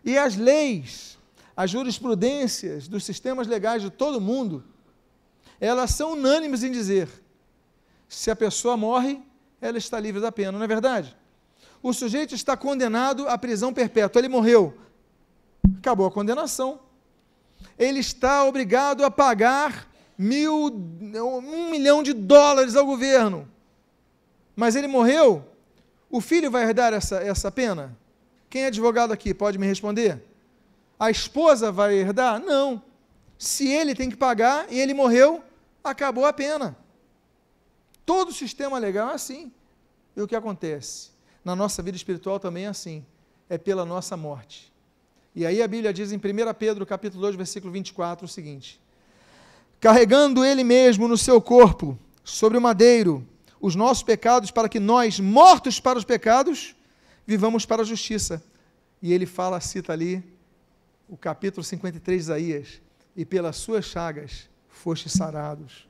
E as leis, as jurisprudências dos sistemas legais de todo mundo, elas são unânimes em dizer, se a pessoa morre, ela está livre da pena, não é verdade? O sujeito está condenado à prisão perpétua, ele morreu, acabou a condenação. Ele está obrigado a pagar $1 milhão ao governo, mas ele morreu, o filho vai herdar essa pena? Quem é advogado aqui pode me responder? A esposa vai herdar? Não. Se ele tem que pagar e ele morreu, acabou a pena. Todo o sistema legal é assim. E o que acontece? Na nossa vida espiritual também é assim. É pela nossa morte. E aí a Bíblia diz em 1 Pedro, capítulo 2, versículo 24, o seguinte: carregando ele mesmo no seu corpo, sobre o madeiro, os nossos pecados, para que nós, mortos para os pecados, vivamos para a justiça. E ele cita ali, o capítulo 53 de Isaías, e pelas suas chagas fostes sarados.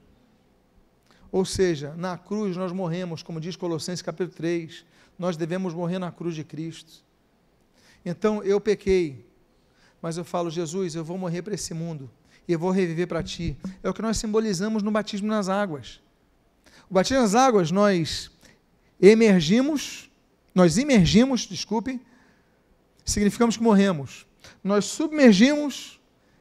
Ou seja, na cruz nós morremos, como diz Colossenses capítulo 3, nós devemos morrer na cruz de Cristo. Então, eu pequei, mas eu falo, Jesus, eu vou morrer para esse mundo, e eu vou reviver para Ti. É o que nós simbolizamos no batismo nas águas. O batismo nas águas, nós imergimos, significamos que morremos. Nós submergimos,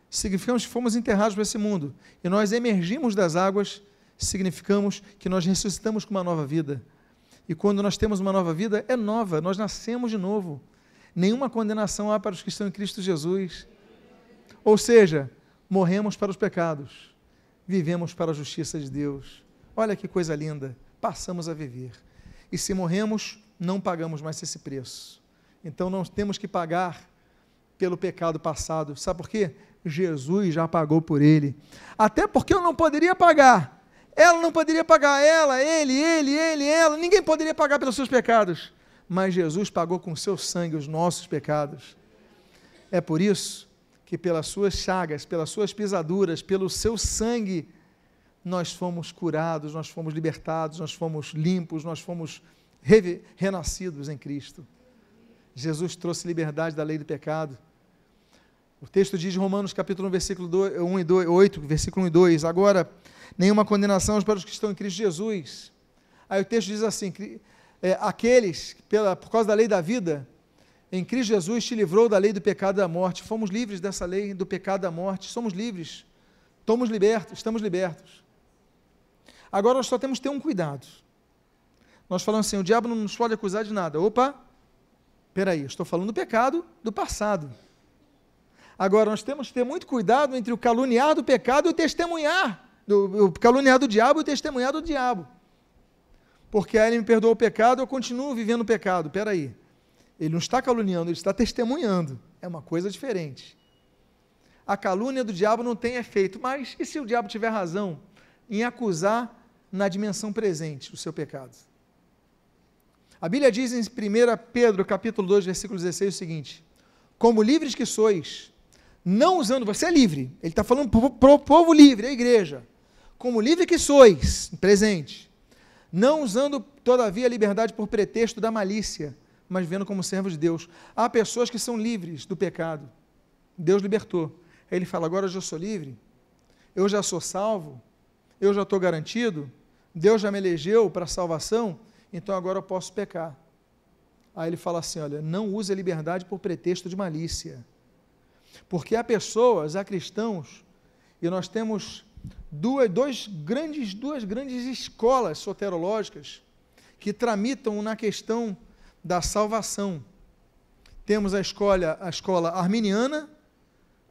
significamos que fomos enterrados para esse mundo. E nós emergimos das águas, significamos que nós ressuscitamos com uma nova vida. E quando nós temos uma nova vida, é nova, nós nascemos de novo. Nenhuma condenação há para os que estão em Cristo Jesus. Ou seja, morremos para os pecados, vivemos para a justiça de Deus. Olha que coisa linda, passamos a viver. E se morremos, não pagamos mais esse preço. Então não temos que pagar pelo pecado passado. Sabe por quê? Jesus já pagou por ele. Até porque eu não poderia pagar. Ela não poderia pagar, ela, ninguém poderia pagar pelos seus pecados. Mas Jesus pagou com o seu sangue os nossos pecados. É por isso que pelas suas chagas, pelas suas pisaduras, pelo seu sangue, nós fomos curados, nós fomos libertados, nós fomos limpos, nós fomos renascidos em Cristo. Jesus trouxe liberdade da lei do pecado. O texto diz em Romanos capítulo 1, versículo 8, versículo 1 e 2, agora, nenhuma condenação para os que estão em Cristo Jesus. Aí o texto diz assim, aqueles, por causa da lei da vida, em Cristo Jesus te livrou da lei do pecado e da morte. Fomos livres dessa lei do pecado e da morte, somos livres, estamos libertos. Agora nós só temos que ter um cuidado. Nós falamos assim, o diabo não nos pode acusar de nada. Opa, espera aí, eu estou falando do pecado do passado. Agora, nós temos que ter muito cuidado entre o caluniar do pecado e o testemunhar, o caluniar do diabo e o testemunhar do diabo. Porque aí ele me perdoou o pecado, eu continuo vivendo o pecado. Espera aí, ele não está caluniando, ele está testemunhando. É uma coisa diferente. A calúnia do diabo não tem efeito, mas e se o diabo tiver razão em acusar na dimensão presente o seu pecado? A Bíblia diz em 1 Pedro, capítulo 2, versículo 16, o seguinte: como livres que sois, não usando, você é livre, ele está falando para o povo livre, a igreja, como livre que sois, presente, não usando todavia a liberdade por pretexto da malícia, mas vivendo como servos de Deus. Há pessoas que são livres do pecado, Deus libertou, aí ele fala, agora eu já sou livre, eu já sou salvo, eu já estou garantido, Deus já me elegeu para a salvação, então agora eu posso pecar. Aí ele fala assim, olha, não use a liberdade por pretexto de malícia, porque há pessoas, há cristãos, e nós temos duas grandes escolas soterológicas que tramitam na questão da salvação. Temos a escola arminiana,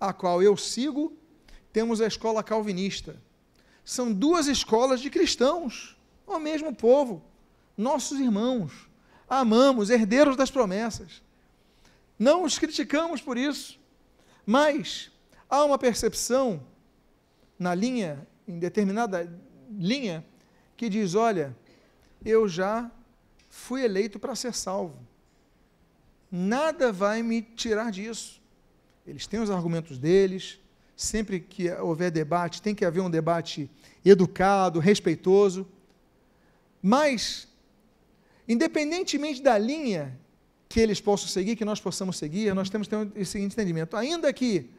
a qual eu sigo, temos a escola calvinista. São duas escolas de cristãos, o mesmo povo, nossos irmãos, amamos, herdeiros das promessas. Não os criticamos por isso, mas há uma percepção em determinada linha, que diz, olha, eu já fui eleito para ser salvo. Nada vai me tirar disso. Eles têm os argumentos deles, sempre que houver debate, tem que haver um debate educado, respeitoso, mas, independentemente da linha que eles possam seguir, que nós possamos seguir, nós temos que ter esse seguinte entendimento. Ainda que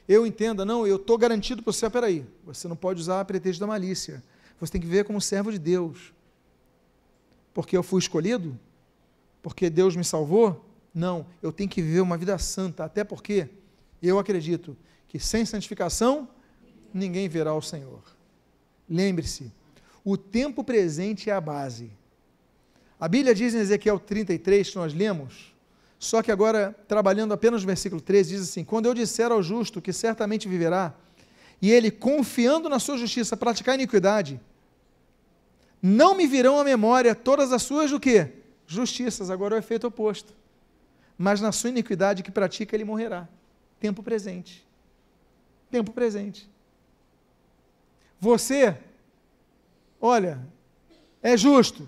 eu entenda, não, eu estou garantido para o céu, peraí, você não pode usar a pretexto da malícia. Você tem que ver como servo de Deus. Porque eu fui escolhido? Porque Deus me salvou? Não, eu tenho que viver uma vida santa, até porque eu acredito que sem santificação, ninguém verá o Senhor. Lembre-se, o tempo presente é a base. A Bíblia diz em Ezequiel 33, que nós lemos, só que agora, trabalhando apenas no versículo 13, diz assim, quando eu disser ao justo que certamente viverá, e ele, confiando na sua justiça, praticar iniquidade, não me virão à memória todas as suas, o quê? Justiças, agora é o efeito oposto. Mas na sua iniquidade que pratica, ele morrerá. Tempo presente. Tempo presente. Você, olha, é justo,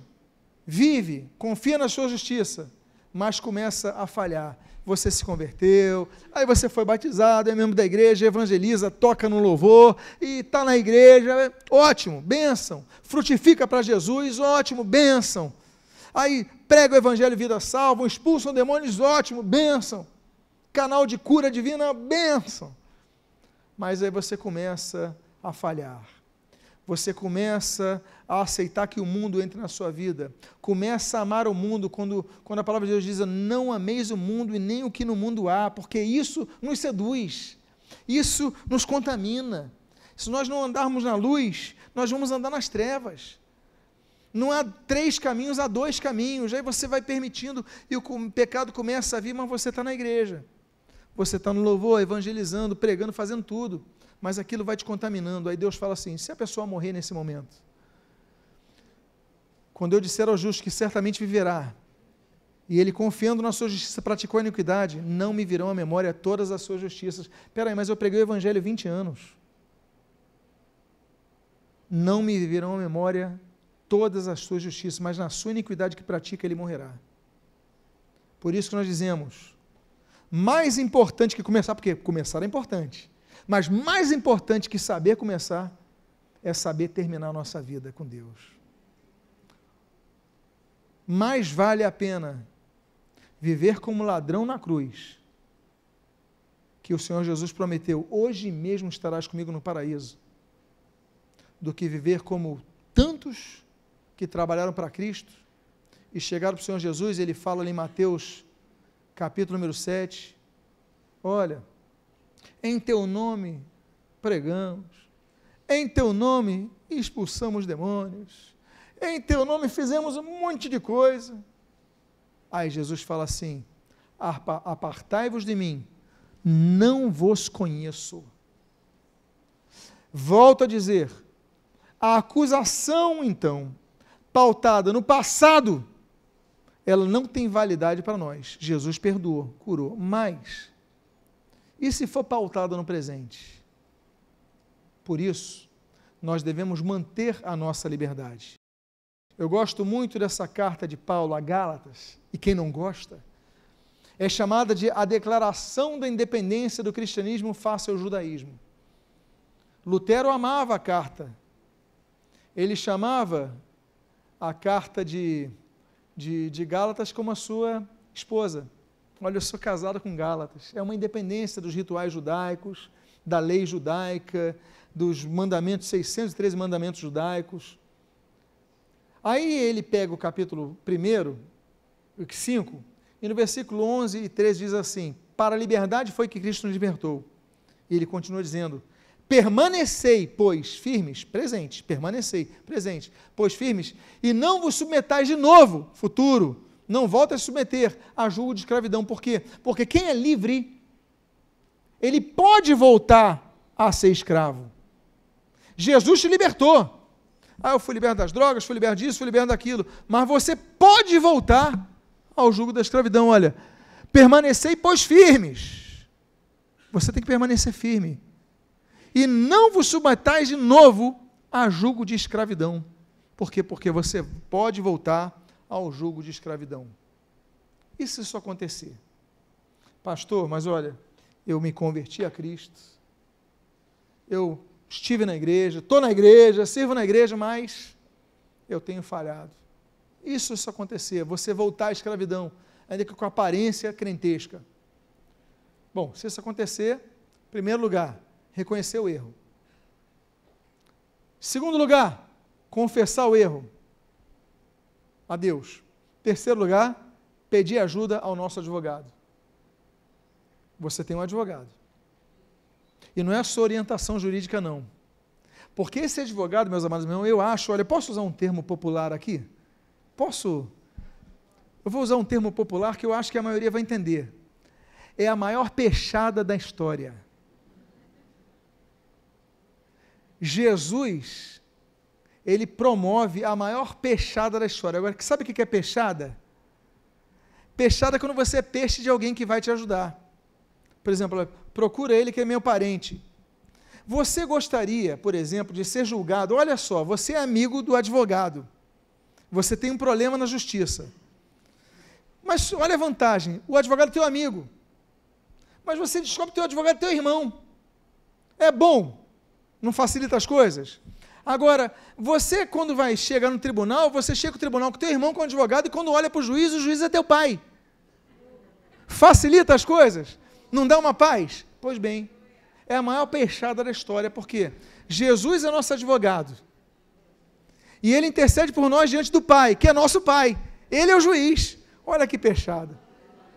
vive, confia na sua justiça, mas começa a falhar. Você se converteu, aí você foi batizado, é membro da igreja, evangeliza, toca no louvor, e está na igreja, ótimo, bênção. Frutifica para Jesus, ótimo, bênção. Aí prega o evangelho vida salva, expulsam demônios, ótimo, bênção. Canal de cura divina, bênção. Mas aí você começa a falhar. Você começa a aceitar que o mundo entre na sua vida, começa a amar o mundo, quando a palavra de Deus diz, não ameis o mundo e nem o que no mundo há, porque isso nos seduz, isso nos contamina. Se nós não andarmos na luz, nós vamos andar nas trevas. Não há 3 caminhos, há 2 caminhos, aí você vai permitindo, e o pecado começa a vir, mas você está na igreja, você está no louvor, evangelizando, pregando, fazendo tudo, mas aquilo vai te contaminando. Aí Deus fala assim, se a pessoa morrer nesse momento, quando eu disser ao justo que certamente viverá, e ele confiando na sua justiça praticou a iniquidade, não me virão à memória todas as suas justiças. Espera aí, mas eu preguei o evangelho 20 anos. Não me virão à memória todas as suas justiças, mas na sua iniquidade que pratica ele morrerá. Por isso que nós dizemos, mais importante que começar, porque começar é importante, mas mais importante que saber começar, é saber terminar a nossa vida com Deus. Mais vale a pena viver como ladrão na cruz, que o Senhor Jesus prometeu, hoje mesmo estarás comigo no paraíso, do que viver como tantos que trabalharam para Cristo, e chegaram para o Senhor Jesus, ele fala ali em Mateus, capítulo número 7, olha, em teu nome pregamos, em teu nome expulsamos demônios, em teu nome fizemos um monte de coisa. Aí Jesus fala assim, apartai-vos de mim, não vos conheço. Volto a dizer, a acusação então, pautada no passado, ela não tem validade para nós. Jesus perdoou, curou, mas, e se for pautada no presente? Por isso, nós devemos manter a nossa liberdade. Eu gosto muito dessa carta de Paulo a Gálatas, e quem não gosta, é chamada de a declaração da independência do cristianismo face ao judaísmo. Lutero amava a carta, ele chamava a carta de Gálatas como a sua esposa. Olha, eu sou casado com Gálatas, é uma independência dos rituais judaicos, da lei judaica, dos mandamentos, 613 mandamentos judaicos. Aí ele pega o capítulo 1, 5, e no versículo 11 e 13 diz assim, para a liberdade foi que Cristo nos libertou. E ele continua dizendo, permanecei, pois, firmes, presente, permanecei, presente, pois firmes, e não vos submetais de novo, futuro, não volte a se submeter a julgo de escravidão. Por quê? Porque quem é livre, ele pode voltar a ser escravo. Jesus te libertou. Ah, eu fui liberto das drogas, fui liberto disso, fui liberto daquilo, mas você pode voltar ao jugo da escravidão. Olha, permanecei, pois, firmes. Você tem que permanecer firme. E não vos submetais de novo a jugo de escravidão. Por quê? Porque você pode voltar ao jugo de escravidão. E se isso acontecer? Pastor, mas olha, eu me converti a Cristo, eu estive na igreja, estou na igreja, sirvo na igreja, mas eu tenho falhado. Isso acontecer, você voltar à escravidão, ainda que com aparência crentesca. Bom, se isso acontecer, em primeiro lugar, reconhecer o erro. Segundo lugar, confessar o erro a Deus. Terceiro lugar, pedir ajuda ao nosso advogado. Você tem um advogado. E não é a sua orientação jurídica, não. Porque esse advogado, meus amados irmãos, eu acho, olha, posso usar um termo popular aqui? Posso? Eu vou usar um termo popular que eu acho que a maioria vai entender. É a maior peixada da história. Jesus, ele promove a maior peixada da história. Agora, sabe o que é peixada? Peixada é quando você é peixe de alguém que vai te ajudar. Por exemplo, procura ele que é meu parente. Você gostaria, por exemplo, de ser julgado, olha só, você é amigo do advogado, você tem um problema na justiça, mas olha a vantagem, o advogado é teu amigo, mas você descobre que teu advogado é teu irmão, é bom, não facilita as coisas? Agora, você quando vai chegar no tribunal, você chega no tribunal com teu irmão, com o advogado, e quando olha para o juiz é teu pai, facilita as coisas? Não dá uma paz? Pois bem, é a maior peixada da história, porque Jesus é nosso advogado, e Ele intercede por nós diante do Pai, que é nosso Pai, Ele é o juiz, olha que peixada.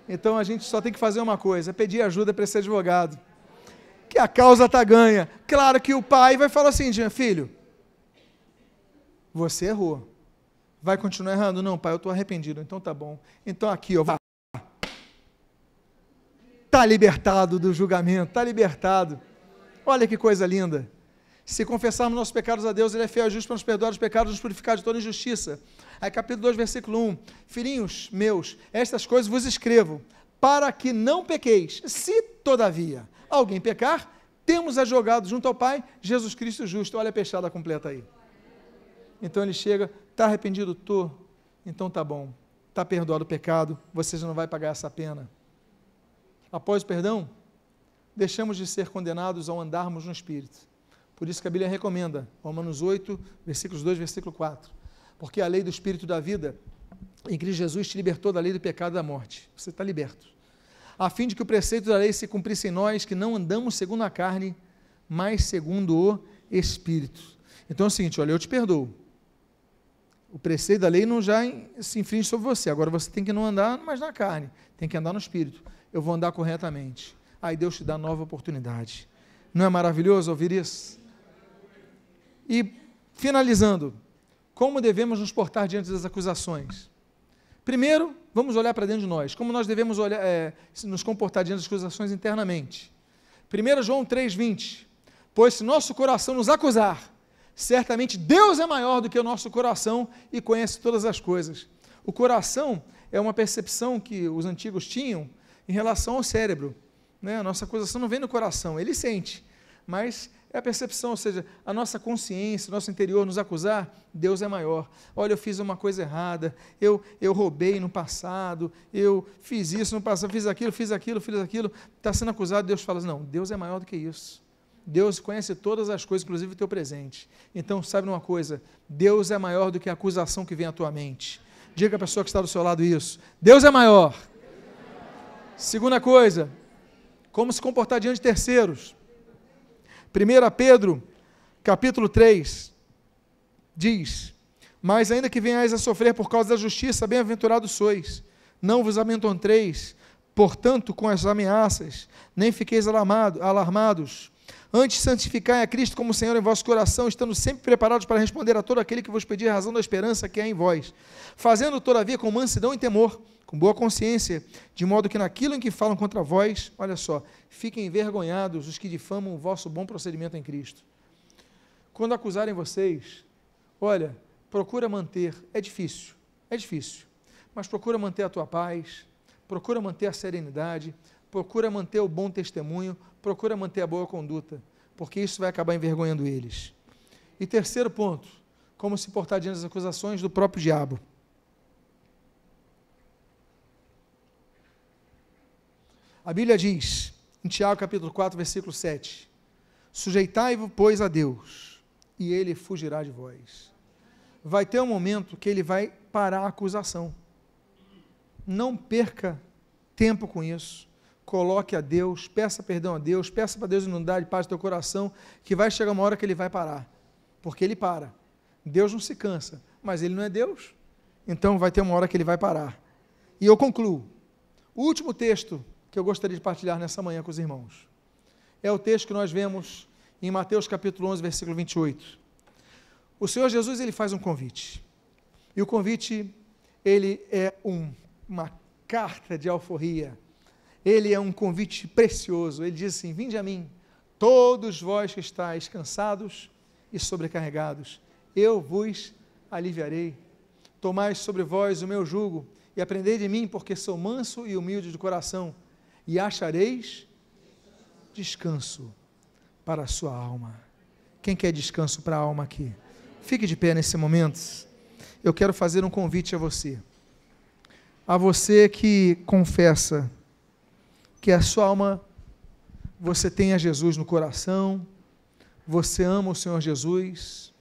Então a gente só tem que fazer uma coisa, pedir ajuda para esse advogado, que a causa está ganha. Claro que o pai vai falar assim, filho, você errou, vai continuar errando? Não, pai, eu estou arrependido, então tá bom, então aqui, ó, está libertado do julgamento, está libertado. Olha que coisa linda. Se confessarmos nossos pecados a Deus, Ele é fiel e justo para nos perdoar os pecados e nos purificar de toda injustiça. Aí capítulo 2, versículo 1, filhinhos meus, estas coisas vos escrevo, para que não pequeis. Se, todavia, alguém pecar, temos advogado junto ao Pai, Jesus Cristo justo. Olha a peixada completa aí. Então ele chega, está arrependido? Estou. Então tá bom, está perdoado o pecado, você já não vai pagar essa pena. Após o perdão, deixamos de ser condenados ao andarmos no Espírito. Por isso que a Bíblia recomenda, Romanos 8, versículos 2, versículo 4. Porque a lei do Espírito da vida, em Cristo Jesus, te libertou da lei do pecado e da morte. Você está liberto. A fim de que o preceito da lei se cumprisse em nós, que não andamos segundo a carne, mas segundo o Espírito. Então é o seguinte, olha, eu te perdoo. O preceito da lei não já se infringe sobre você. Agora você tem que não andar mais na carne, tem que andar no Espírito. Eu vou andar corretamente. Aí Deus te dá nova oportunidade. Não é maravilhoso ouvir isso? E, finalizando, como devemos nos portar diante das acusações? Primeiro, vamos olhar para dentro de nós. Como nós devemos nos comportar diante das acusações internamente? 1 João 3,20. Pois se nosso coração nos acusar, certamente Deus é maior do que o nosso coração e conhece todas as coisas. O coração é uma percepção que os antigos tinham em relação ao cérebro, né? A nossa acusação não vem no coração, ele sente, mas é a percepção, ou seja, a nossa consciência, o nosso interior nos acusar, Deus é maior. Olha, eu fiz uma coisa errada, eu roubei no passado, eu fiz isso no passado, fiz aquilo, está sendo acusado, Deus fala, não, Deus é maior do que isso. Deus conhece todas as coisas, inclusive o teu presente. Então, sabe uma coisa, Deus é maior do que a acusação que vem à tua mente. Diga à pessoa que está do seu lado isso, Deus é maior. Segunda coisa, como se comportar diante de terceiros. 1 Pedro, capítulo 3, diz, mas ainda que venhais a sofrer por causa da justiça, bem-aventurados sois, não vos amedronteis, portanto, com as ameaças, nem fiqueis alarmados, antes santificai a Cristo como Senhor em vosso coração, estando sempre preparados para responder a todo aquele que vos pedir a razão da esperança que há em vós, fazendo todavia com mansidão e temor, com boa consciência, de modo que naquilo em que falam contra vós, olha só, fiquem envergonhados os que difamam o vosso bom procedimento em Cristo. Quando acusarem vocês, olha, procura manter, é difícil, mas procura manter a tua paz, procura manter a serenidade, procura manter o bom testemunho, procura manter a boa conduta, porque isso vai acabar envergonhando eles. E terceiro ponto, como se portar diante das acusações do próprio diabo. A Bíblia diz, em Tiago capítulo 4, versículo 7, sujeitai-vos, pois, a Deus, e Ele fugirá de vós. Vai ter um momento que Ele vai parar a acusação. Não perca tempo com isso. Coloque a Deus, peça perdão a Deus, peça para Deus inundar de paz do teu coração, que vai chegar uma hora que Ele vai parar, porque Ele para. Deus não se cansa, mas Ele não é Deus, então vai ter uma hora que Ele vai parar. E eu concluo. O último texto que eu gostaria de partilhar nessa manhã com os irmãos é o texto que nós vemos em Mateus capítulo 11, versículo 28. O Senhor Jesus, Ele faz um convite, e o convite, ele é uma carta de alforria. Ele é um convite precioso. Ele diz assim: vinde a mim, todos vós que estáis cansados e sobrecarregados, eu vos aliviarei. Tomai sobre vós o meu jugo e aprendei de mim, porque sou manso e humilde de coração, e achareis descanso para a sua alma. Quem quer descanso para a alma aqui? Fique de pé nesse momento. Eu quero fazer um convite a você que confessa que a sua alma, você tem a Jesus no coração, você ama o Senhor Jesus,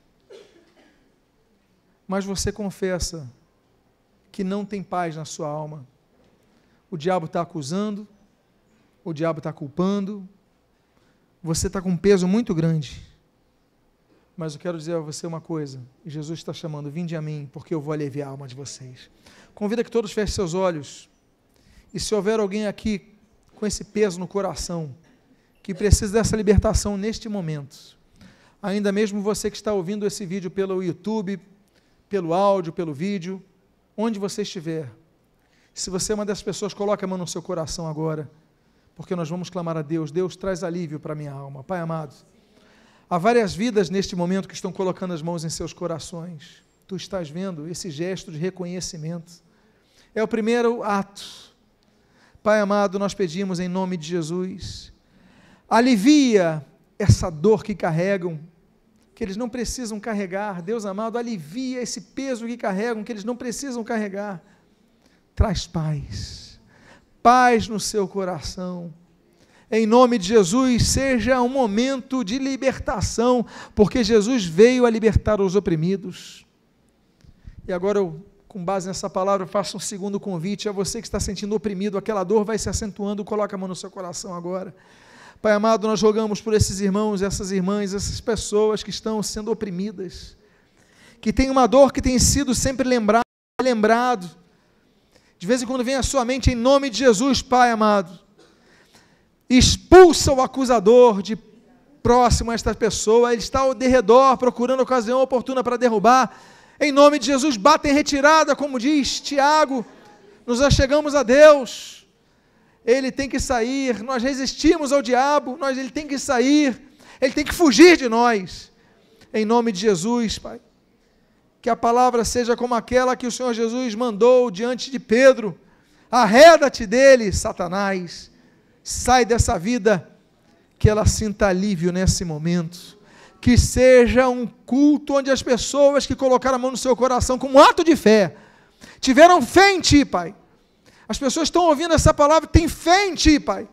mas você confessa que não tem paz na sua alma. O diabo está acusando, o diabo está culpando, você está com um peso muito grande, mas eu quero dizer a você uma coisa: Jesus está chamando, vinde a mim, porque eu vou aliviar a alma de vocês. Convido que todos fechem seus olhos, e se houver alguém aqui com esse peso no coração, que precisa dessa libertação neste momento, ainda mesmo você que está ouvindo esse vídeo pelo YouTube, pelo áudio, pelo vídeo, onde você estiver, se você é uma dessas pessoas, coloque a mão no seu coração agora, porque nós vamos clamar a Deus. Deus, traz alívio para a minha alma. Pai amado, há várias vidas neste momento que estão colocando as mãos em seus corações. Tu estás vendo esse gesto de reconhecimento, é o primeiro ato. Pai amado, nós pedimos em nome de Jesus, alivia essa dor que carregam, que eles não precisam carregar. Deus amado, alivia esse peso que carregam, que eles não precisam carregar. Traz paz, paz no seu coração. Em nome de Jesus, seja um momento de libertação, porque Jesus veio a libertar os oprimidos. E agora eu, com base nessa palavra, faço um segundo convite a você que está sentindo oprimido, aquela dor vai se acentuando, coloca a mão no seu coração agora. Pai amado, nós rogamos por esses irmãos, essas irmãs, essas pessoas que estão sendo oprimidas, que tem uma dor que tem sido sempre lembrado, de vez em quando vem à sua mente, em nome de Jesus, Pai amado, expulsa o acusador de próximo a esta pessoa, ele está ao derredor, procurando ocasião oportuna para derrubar. Em nome de Jesus, bata em retirada, como diz Tiago, nos achegamos a Deus, ele tem que sair, nós resistimos ao diabo, ele tem que sair, ele tem que fugir de nós, em nome de Jesus, Pai, que a palavra seja como aquela que o Senhor Jesus mandou diante de Pedro: arreda-te dele, Satanás, sai dessa vida, que ela sinta alívio nesse momento, que seja um culto onde as pessoas que colocaram a mão no seu coração como um ato de fé, tiveram fé em Ti, Pai. As pessoas estão ouvindo essa palavra, têm fé em Ti, Pai.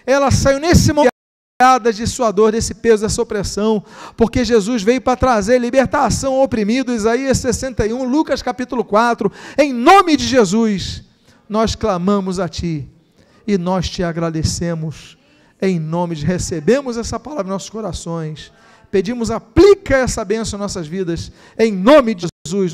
Ela saiu nesse momento de sua dor, desse peso, dessa opressão, porque Jesus veio para trazer libertação ao oprimido. Isaías 61, Lucas capítulo 4, em nome de Jesus, nós clamamos a Ti, e nós Te agradecemos, em nome de, recebemos essa palavra em nossos corações, pedimos, aplica essa bênção em nossas vidas, em nome de Jesus.